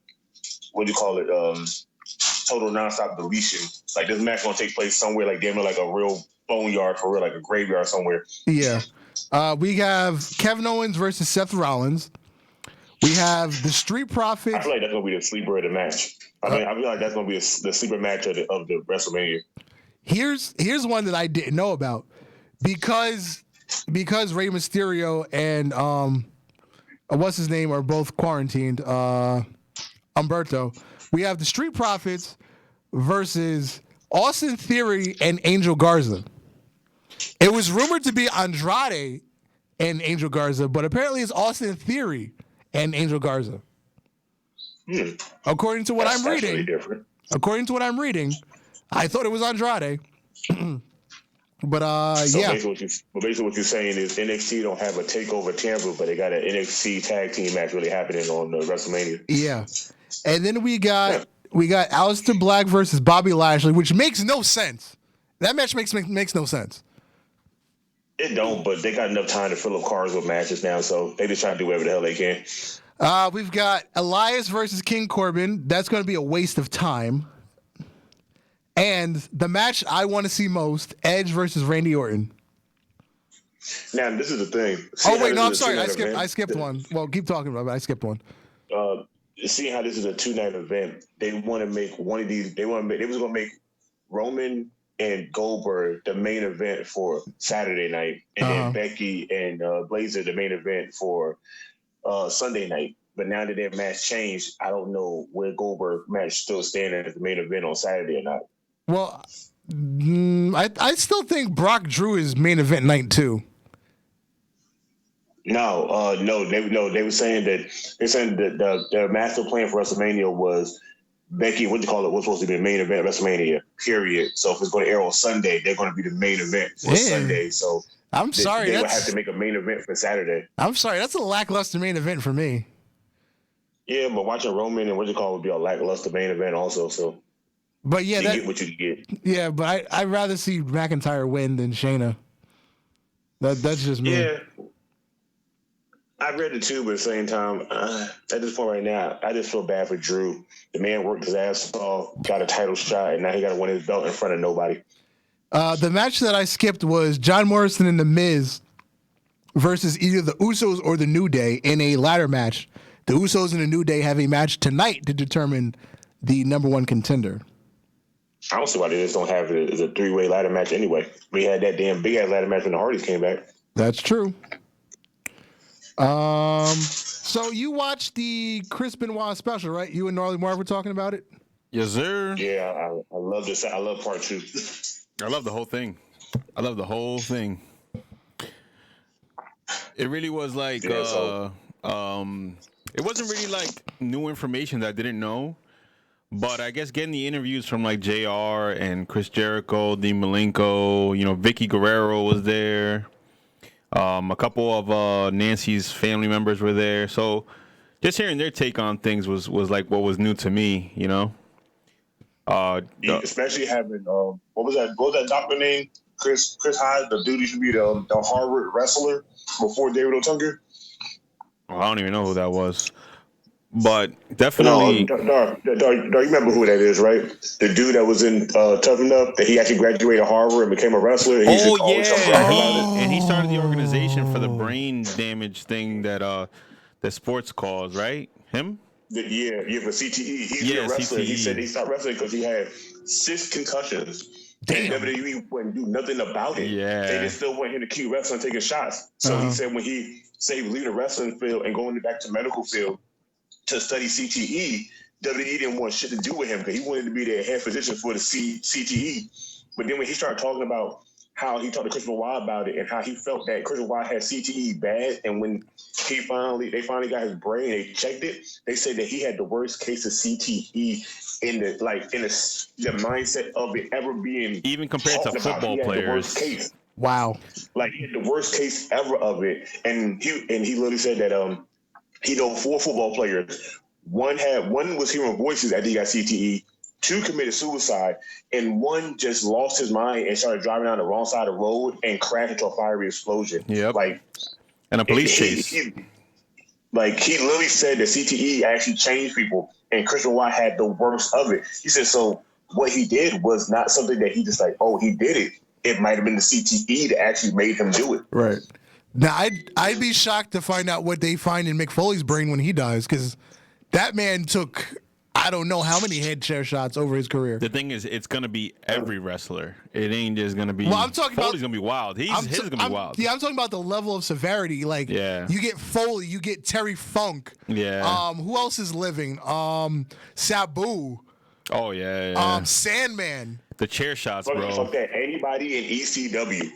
nonstop deletion. Like this match going to take place somewhere like damn near like a real boneyard for real, like a graveyard somewhere. Yeah. We have Kevin Owens versus Seth Rollins. We have the Street I Profits. feel like that's gonna be the sleeper of the match. I feel like that's gonna be the sleeper match of the WrestleMania. Here's one that I didn't know about because Rey Mysterio and what's his name are both quarantined. Humberto. We have the Street Profits versus Austin Theory and Angel Garza. It was rumored to be Andrade and Angel Garza, but apparently it's Austin Theory and Angel Garza. According to what I'm reading, I thought it was Andrade. But yeah. Basically what you're saying is NXT don't have a takeover Tampa, but they got an NXT tag team match really happening on WrestleMania. Yeah. And then we got Aleister Black versus Bobby Lashley, which makes no sense. That match makes no sense. It don't, but they got enough time to fill up cars with matches now, so they just try to do whatever the hell they can. We've got Elias versus King Corbin. That's going to be a waste of time. And the match I want to see most, Edge versus Randy Orton. Now, this is the thing. I'm sorry. I skipped one. Well, keep talking about it. I skipped one. Seeing how this is a 2-night event, they want to make one of these. They was going to make Roman and Goldberg the main event for Saturday night, and then Becky and Blazer the main event for Sunday night. But now that their match changed, I don't know where Goldberg match still standing as the main event on Saturday or not. Well, I still think Brock Drew is main event night too. No, they were saying that the master plan for WrestleMania was Becky, was supposed to be the main event of WrestleMania, period. So if it's going to air on Sunday, they're going to be the main event for Sunday. So I'm sorry, they would have to make a main event for Saturday. I'm sorry, that's a lackluster main event for me. Yeah, but watching Roman and would be a lackluster main event also. So, but yeah, you get what you get. Yeah, but I'd rather see McIntyre win than Shayna. That's just me. Yeah. I read it too, but at the same time, at this point right now, I just feel bad for Drew. The man worked his ass off, got a title shot, and now he got to win his belt in front of nobody. The match that I skipped was John Morrison and The Miz versus either the Usos or the New Day in a ladder match. The Usos and the New Day have a match tonight to determine the number one contender. I don't see why they just don't have it as a 3-way ladder match anyway. We had that damn big ass ladder match when the Hardys came back. That's true. So you watched the Chris Benoit special, right? You and Gnarly Marv were talking about it? Yes, sir. Yeah, I love this. I love part 2. I love the whole thing. It really was like, it wasn't really like new information that I didn't know, but I guess getting the interviews from like JR and Chris Jericho, Dean Malenko, Vicky Guerrero was there. A couple of Nancy's family members were there, so just hearing their take on things was like what was new to me, Especially having what was that doctor name? Chris Hyde, the dude used to be the Harvard wrestler before David Otunga. I don't even know who that was, but definitely. No, you remember who that is, right? The dude that was in Tough Enough, that he actually graduated Harvard and became a wrestler. And and he started the organization for the brain damage thing that sports cause, right? Him? Yeah, for CTE. He's a wrestler. CTE. He said he stopped wrestling because he had 6 concussions. Damn. And WWE wouldn't do nothing about it. Yeah. They just still want him to keep wrestling, taking shots. So he said when he was leaving the wrestling field and going back to medical field to study CTE, WWE didn't want shit to do with him because he wanted to be their head physician for the CTE. But then when he started talking about how he talked to Chris Benoit about it and how he felt that Chris Benoit had CTE bad, and when they finally got his brain, they checked it, they said that he had the worst case of CTE in the mindset of it ever being even compared to football players. The worst case. Wow. Like he had the worst case ever of it, and he literally said that he know 4 football players. One was hearing voices after he got CTE. 2 committed suicide, and 1 just lost his mind and started driving down the wrong side of the road and crashed into a fiery explosion. Yep. And a police chase. He literally said that CTE actually changed people, and Chris Benoit had the worst of it. He said, so what he did was not something that he just he did it. It might have been the CTE that actually made him do it. Right. Now, I'd be shocked to find out what they find in Mick Foley's brain when he dies, because that man took I don't know how many head chair shots over his career. The thing is, it's gonna be every wrestler. It ain't just gonna be. Well, I'm talking Foley's about, gonna be wild. His is gonna be wild. Yeah, I'm talking about the level of severity. Like, you get Foley, you get Terry Funk. Yeah. Who else is living? Sabu. Oh yeah. Sandman. The chair shots, bro. Fuck that. Anybody in ECW.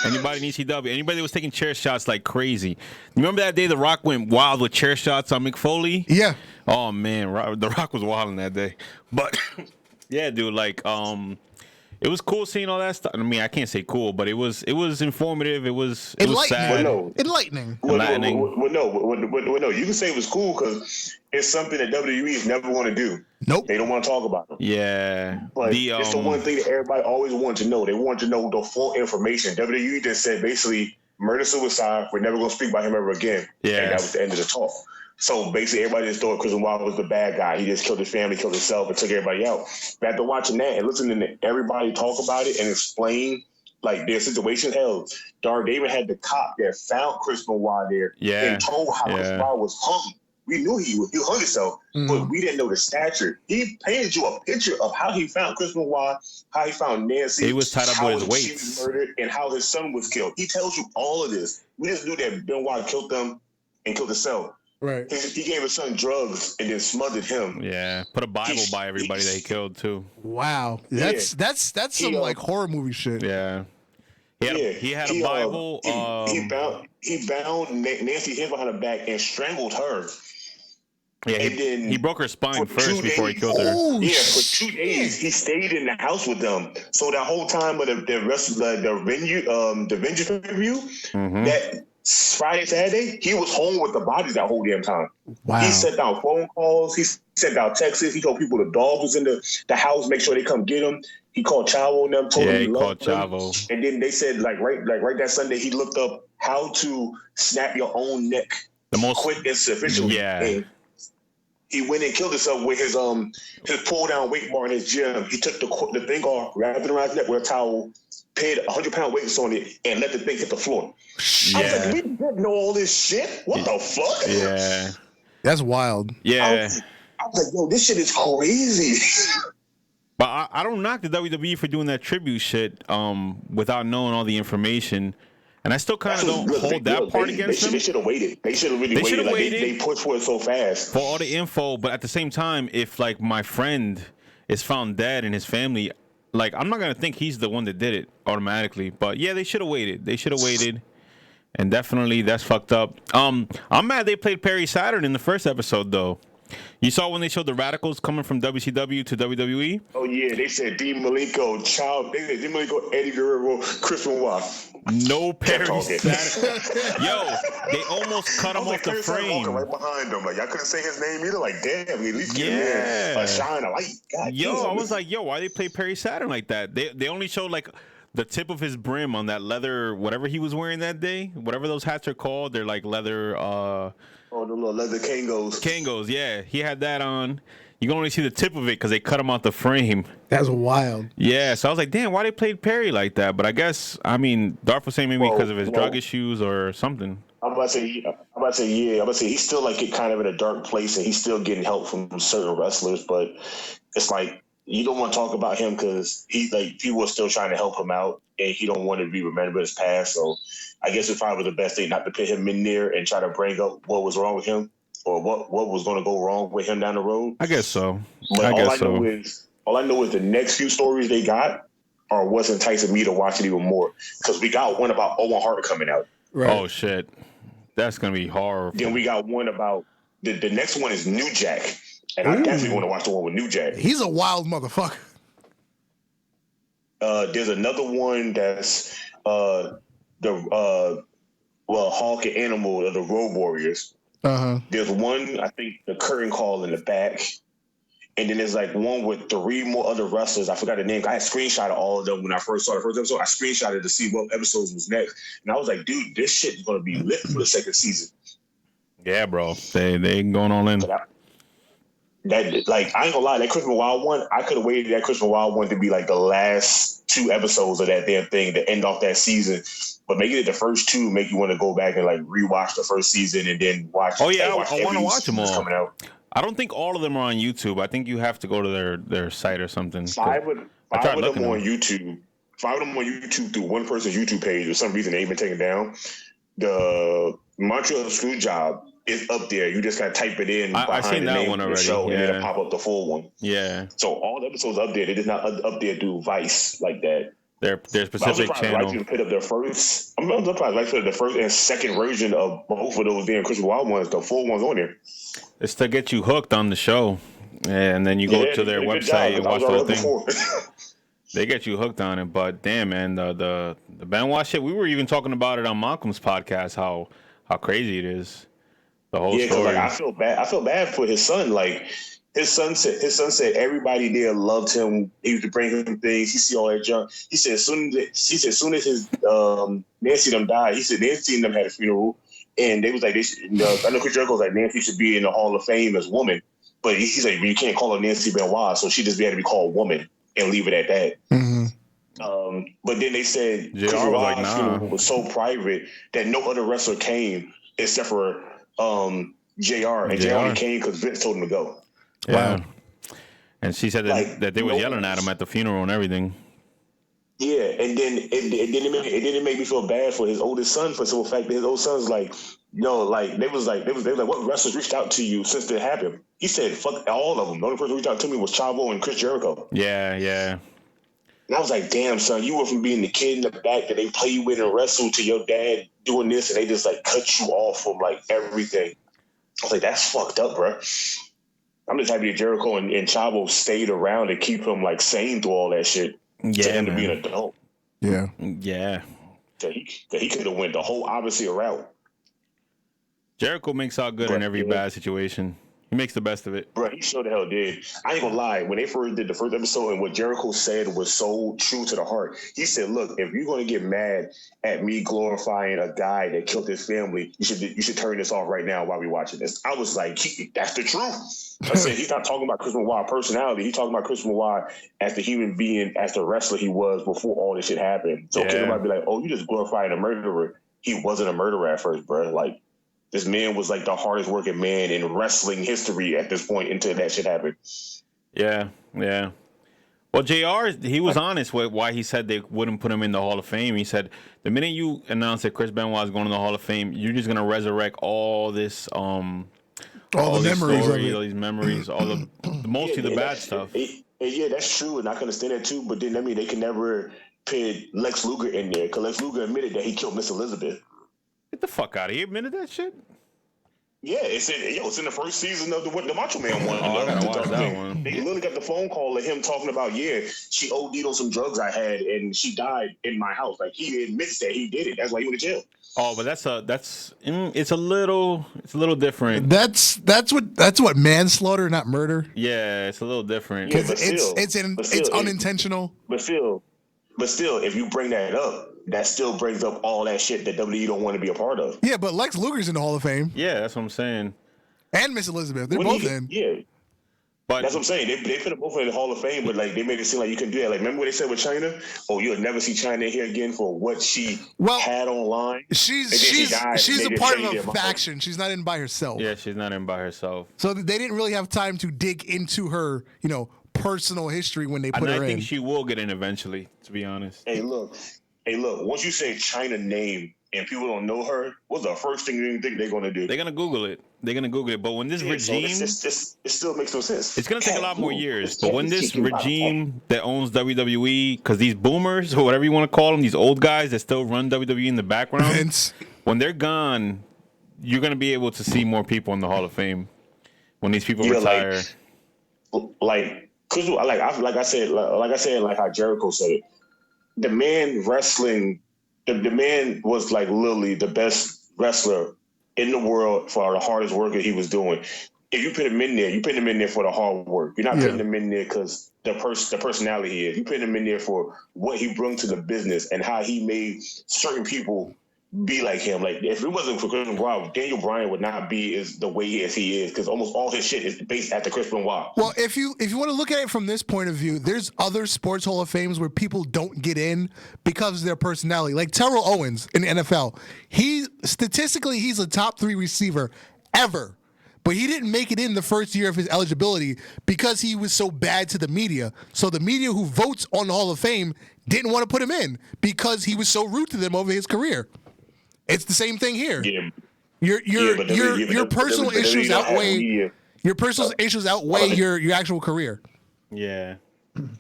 Anybody in ECW. Anybody that was taking chair shots like crazy. Remember that day The Rock went wild with chair shots on Mick Foley? Yeah. Oh man, The Rock was wilding that day. But yeah, dude, like it was cool seeing all that stuff. I mean, I can't say cool, but it was informative. It was sad. Enlightening. Well, no. You can say it was cool because it's something that WWE is never going to do. Nope. They don't want to talk about them. Yeah. But it's the one thing that everybody always wanted to know. They wanted to know the full information. WWE just said basically murder-suicide. We're never going to speak about him ever again. Yeah. And that was the end of the talk. So basically, everybody just thought Chris Benoit was the bad guy. He just killed his family, killed himself, and took everybody out. But after watching that and listening to everybody talk about it and explain like their situation, hell, Dark David had the cop that found Chris Benoit there and told how Chris Benoit was hung. We knew he hung himself, but we didn't know the stature. He painted you a picture of how he found Chris Benoit, how he found Nancy. He was tied up with his weights. She was murdered, and how his son was killed. He tells you all of this. We just knew that Benoit killed them and killed himself. Right. He gave his son drugs and then smothered him. Yeah. Put a Bible by everybody that he killed too. Wow. That's some like horror movie shit. Yeah. He had a Bible. He bound Nancy Hill behind her back and strangled her. Yeah, he broke her spine first before he killed her. Oh, yeah, for 2 days he stayed in the house with them. So that whole time of the rest of the Vengeance review, that Friday, Saturday, he was home with the bodies that whole damn time. Wow. He sent out phone calls. He sent out texts. He told people the dog was in the house, make sure they come get him. He called Chavo and them, told them he loved them. Chavo. And then they said, right that Sunday, he looked up how to snap your own neck the most quick and sufficiently. Yeah. And he went and killed himself with his pull down weight bar in his gym. He took the thing off, wrapped it around his neck with a towel, pinned 100-pound weights on it, and let the thing hit the floor. Yeah. I was like, we didn't know all this shit. What the fuck? Yeah. That's wild. Yeah. I was like, yo, this shit is crazy. But I don't knock the WWE for doing that tribute shit without knowing all the information. And I still kind of don't hold that part against them. They should have waited. They should have really waited. Like, they pushed for it so fast. For all the info, but at the same time, if like my friend is found dead and his family, like I'm not going to think he's the one that did it automatically. But yeah, they should have waited. They should have waited. And definitely that's fucked up. I'm mad they played Perry Saturn in the first episode, though. You saw when they showed the Radicals coming from WCW to WWE? Oh, yeah. They said Dean Malenko, Dean Malenko, Eddie Guerrero, Chris Benoit. No Perry Saturn. Yo, they almost cut him off the frame. Right behind him. Like, y'all couldn't say his name either. Like, damn, at least give him a shine, a light. God, I was like, yo, why they play Perry Saturn like that? They only showed, like, the tip of his brim on that leather, whatever he was wearing that day. Whatever those hats are called. They're like leather... the little leather Kangos. Kangos, yeah. He had that on. You can only see the tip of it because they cut him out the frame. That's wild. Yeah, so I was like, damn, why they played Perry like that? But I guess, I mean, Darth was saying maybe because of his drug issues or something. I'm about to say he's still like kind of in a dark place and he's still getting help from certain wrestlers, but it's like you don't want to talk about him because people are still trying to help him out and he don't want to be remembered as past. So I guess it probably was the best thing not to put him in there and try to bring up what was wrong with him or what was going to go wrong with him down the road. I guess so. But all I know is the next few stories they got are what's enticing me to watch it even more because we got one about Owen Hart coming out. Right. Oh shit, that's gonna be horrible. Then we got one about the next one is New Jack, and I definitely want to watch the one with New Jack. He's a wild motherfucker. There's another one that's Hawk and Animal of the Road Warriors. There's one, I think, the curtain call in the back. And then there's like one with 3 more other wrestlers. I forgot the name. I had screenshotted all of them when I first saw the first episode. I screenshotted to see what episodes was next. And I was like, dude, this shit is going to be lit for the second season. Yeah, bro. They going all in. That like I ain't gonna lie, that Christmas Wild one, I could have waited that Christmas Wild one to be like the last 2 episodes of that damn thing to end off that season. But making it the first 2 make you want to go back and like rewatch the first season and then watch. Oh yeah, watch I want to watch them all. Coming out. I don't think all of them are on YouTube. I think you have to go to their site or something. Five of them on YouTube. 5 of them on YouTube through one person's YouTube page. For some reason, they ain't been taken down. The Montreal Screw Job is up there. You just gotta type it in I behind seen the that name one of the already. show, Yeah. and it'll pop up the full one. Yeah. So all the episodes up there. They just not up there through Vice like that. Their specific channel. I'm surprised put up their first. I'm surprised Vice put up the first and second version of both of those damn Christmas Wild ones. The full ones on there. It's to get you hooked on the show, and then you go to their website and watch the whole thing. They get you hooked on it, but damn, man, the Benoit shit. We were even talking about it on Malcolm's podcast. How crazy it is. The whole story. Like, I feel bad for his son. Like his son said everybody there loved him. He used to bring him things. He see all that junk. He said as soon as his Nancy them died, he said Nancy and them had a funeral, and they was like, I know Chris Jericho was like, Nancy should be in the Hall of Fame as woman, but he's like, you can't call her Nancy Benoit, so she just had to be called woman and leave it at that. Mm-hmm. But then they said JR was like, nah. funeral was so private that no other wrestler came except for JR, and JR only came because Vince told him to go. Yeah. Wow. And she said that they was yelling at him at the funeral and everything. Yeah, and then it didn't make me feel bad for his oldest son for the simple fact that his old son's like, they was like, what wrestlers reached out to you since it happened? He said, fuck all of them. The only person who reached out to me was Chavo and Chris Jericho. Yeah. And I was like, damn, son, you went from being the kid in the back that they play you with and wrestle to your dad doing this, and they just like cut you off from like everything. I was like, that's fucked up, bro. I'm just happy that Jericho and Chavo stayed around to keep him like sane through all that shit. Yeah, to him to be an adult. Yeah. So he could have went the whole opposite route. Jericho makes out good in every bad situation. He makes the best of it. Bro, he sure the hell did. I ain't gonna lie. When they first did the first episode and what Jericho said was so true to the heart. He said, look, if you're gonna get mad at me glorifying a guy that killed his family, you should turn this off right now while we watching this. I was like, that's the truth. I said, he's not talking about Chris Benoit personality. He's talking about Chris Benoit as the human being, as the wrestler he was before all this shit happened. So Kid might be like, oh, you just glorifying a murderer. He wasn't a murderer at first, bro. Like, this man was like the hardest working man in wrestling history at this point until that shit happened. Yeah. Well, JR, he was honest with why he said they wouldn't put him in the Hall of Fame. He said, the minute you announce that Chris Benoit is going to the Hall of Fame, you're just going to resurrect all this, all the memories, story, all these memories, all the mostly the bad stuff. Yeah, that's true, and I can understand that too. But then, I mean, they can never put Lex Luger in there because Lex Luger admitted that he killed Miss Elizabeth. Get the fuck out of here! He admitted that shit. Yeah, it's in the first season of the Macho Man one. I gotta watch that one. They literally got the phone call of him talking about, she OD'd on some drugs I had and she died in my house. Like he admits that he did it. That's why he went to jail. Oh, but it's a little different. That's what manslaughter, not murder. Yeah, it's a little different. Yeah, it's unintentional. But still, if you bring that up, that still brings up all that shit that WWE don't want to be a part of. Yeah, but Lex Luger's in the Hall of Fame. Yeah, that's what I'm saying. And Miss Elizabeth, they're both in. Yeah. But that's what I'm saying. They put them both in the Hall of Fame, but like they made it seem like you can do that. Like remember what they said with China? Oh, you'll never see China here again for what she had online. She's a part of a faction. She's not in by herself. Yeah, she's not in by herself. So they didn't really have time to dig into her, personal history when they put her in. I think she will get in eventually, to be honest. Hey, look. Once you say China name and people don't know her, what's the first thing you think they're going to do? They're going to Google it. But when this regime... So it still makes no sense. It's going to take a lot more years. But when this regime that owns WWE, because these boomers, or whatever you want to call them, these old guys that still run WWE in the background, when they're gone, you're going to be able to see more people in the Hall of Fame when these people retire. Like I said, how Jericho said it. The man wrestling, the man was like literally the best wrestler in the world for the hardest work that he was doing. If you put him in there, you put him in there for the hard work. You're not putting him in there because the personality he is. You put him in there for what he brought to the business and how he made certain people be like him. Like if it wasn't for Chris Benoit, Daniel Bryan would not be as the way he is because almost all his shit is based after Chris Benoit. Well, if you want to look at it from this point of view, there's other sports Hall of Fames where people don't get in because of their personality. Like Terrell Owens in the NFL, statistically he's a top 3 receiver ever. But he didn't make it in the first year of his eligibility because he was so bad to the media. So the media who votes on the Hall of Fame didn't want to put him in because he was so rude to them over his career. It's the same thing here. Yeah. Your personal issues outweigh your actual career. Yeah.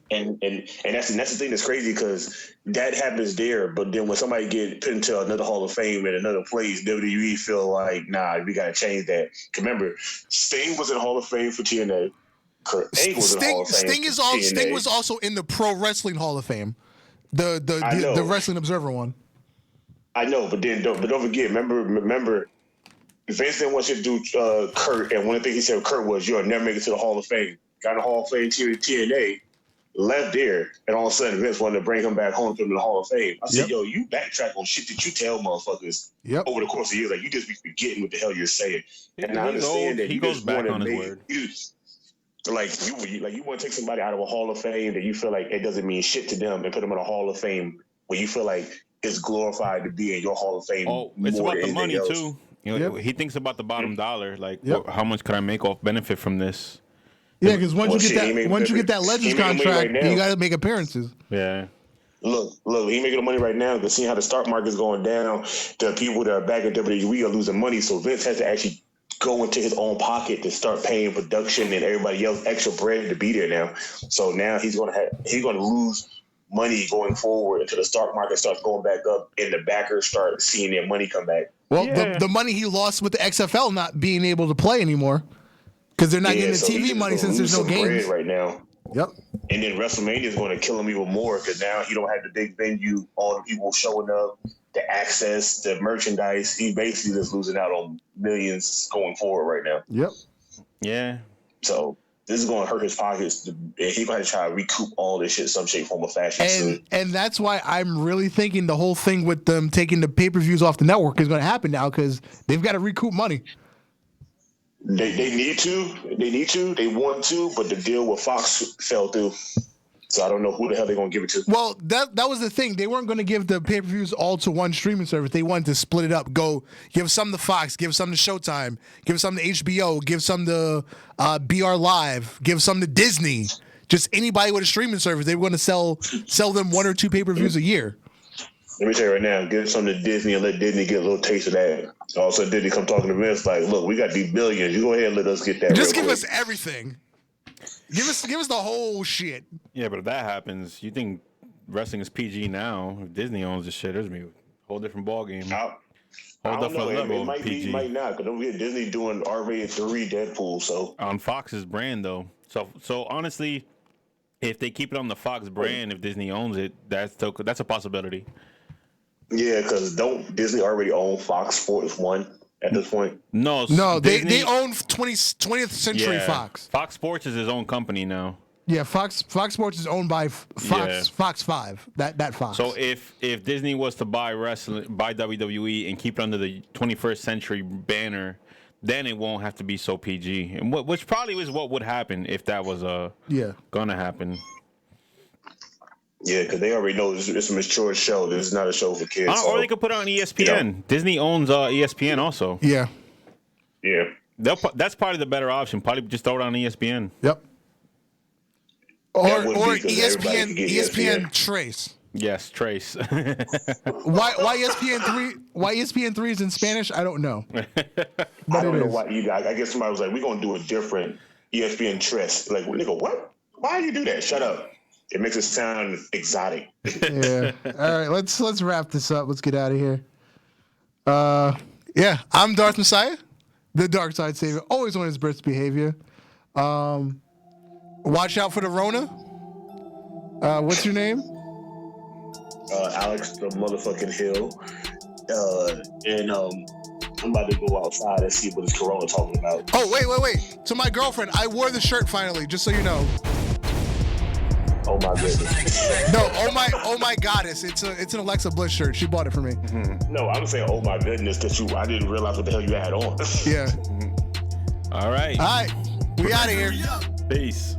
And that's the thing that's crazy because that happens there, but then when somebody get put into another Hall of Fame in another place, WWE feel like, nah, we gotta change that. Remember, Sting was in Hall of Fame for TNA. Kurt Angle was in Hall of Fame. Sting was also in the Pro Wrestling Hall of Fame, the Wrestling Observer one. I know, but don't forget. Remember, Vince didn't want you to do Kurt, and one of the things he said to Kurt was, "You'll never make it to the Hall of Fame." Got in the Hall of Fame TNA. Left there, and all of a sudden Vince wanted to bring him back home to the Hall of Fame. I said, yo, you backtrack on shit that you tell motherfuckers over the course of years. Like, you just be forgetting what the hell you're saying. And I understand that he goes back on his word. You want to take somebody out of a Hall of Fame that you feel like it doesn't mean shit to them and put them in a Hall of Fame where you feel like it's glorified to be in your Hall of Fame. Oh, it's about the money, too. You know, he thinks about the bottom dollar. Like, how much could I make off benefit from this? Yeah, because once you get that Legends contract, you got to make appearances. Yeah. Look, he making the money right now because seeing how the stock market's going down, the people that are back at WWE are losing money. So Vince has to actually go into his own pocket to start paying production and everybody else extra bread to be there now. So now he's gonna lose money going forward until the stock market starts going back up and the backers start seeing their money come back. Well, the money he lost with the XFL not being able to play anymore. Because they're not getting the TV money since there's no games right now. Yep. And then WrestleMania is going to kill him even more because now he don't have the big venue, all the people showing up, the access, the merchandise. He basically just losing out on millions going forward right now. Yep. Yeah. So this is going to hurt his pockets. He's going to try to recoup all this shit, some shape, form, or fashion. And that's why I'm really thinking the whole thing with them taking the pay-per-views off the network is going to happen now because they've got to recoup money. They need to. They want to, but the deal with Fox fell through. So I don't know who the hell they're going to give it to. Well, that was the thing. They weren't going to give the pay-per-views all to one streaming service. They wanted to split it up. Go give some to Fox, give some to Showtime, give some to HBO, give some to BR Live, give some to Disney. Just anybody with a streaming service. They were going to sell them 1 or 2 pay-per-views a year. Let me tell you right now, give some to Disney and let Disney get a little taste of that. All of a sudden, Disney come talking to Vince like, look, we got these billions. You go ahead and let us get that. Just give us everything. Give us the whole shit. Yeah, but if that happens, you think wrestling is PG now? If Disney owns this shit, there's gonna be a whole different ballgame. I don't know. It might be, it might not. Because don't forget Disney doing R-rated 3 Deadpool. So on Fox's brand though. So honestly, if they keep it on the Fox brand, if Disney owns it, that's a possibility. Yeah, because don't Disney already own Fox Sports 1 at this point? No, they own 20th Century Fox. Fox Sports is his own company now. Yeah, Fox Sports is owned by Fox 5. That Fox. So if Disney was to buy WWE and keep it under the 21st Century banner, then it won't have to be so PG. And which probably is what would happen if that was gonna happen. Yeah, because they already know it's a mature show. This is not a show for kids. Or they could put it on ESPN. Disney owns ESPN also. Yeah. Yeah. That's probably the better option. Probably just throw it on ESPN. Yep. Or ESPN Trace. Yes, Trace. Why ESPN 3 is in Spanish? I don't know. I don't know why either. I guess somebody was like, we're going to do a different ESPN Trace. Like, nigga, what? Why do you do that? Shut up. It makes it sound exotic. Yeah. All right, let's wrap this up. Let's get out of here. Yeah, I'm Darth Messiah, the Dark Side Savior, always on his best behavior. Watch out for the Rona. What's your name? Alex the motherfucking Hill. And I'm about to go outside and see what this Corona talking about. Oh, wait. To my girlfriend, I wore the shirt finally, just so you know. Oh my goodness. No, oh my goddess. It's an Alexa Bliss shirt. She bought it for me. No, I'm saying oh my goodness because I didn't realize what the hell you had on. Yeah. All right. All right. We out of here. Peace.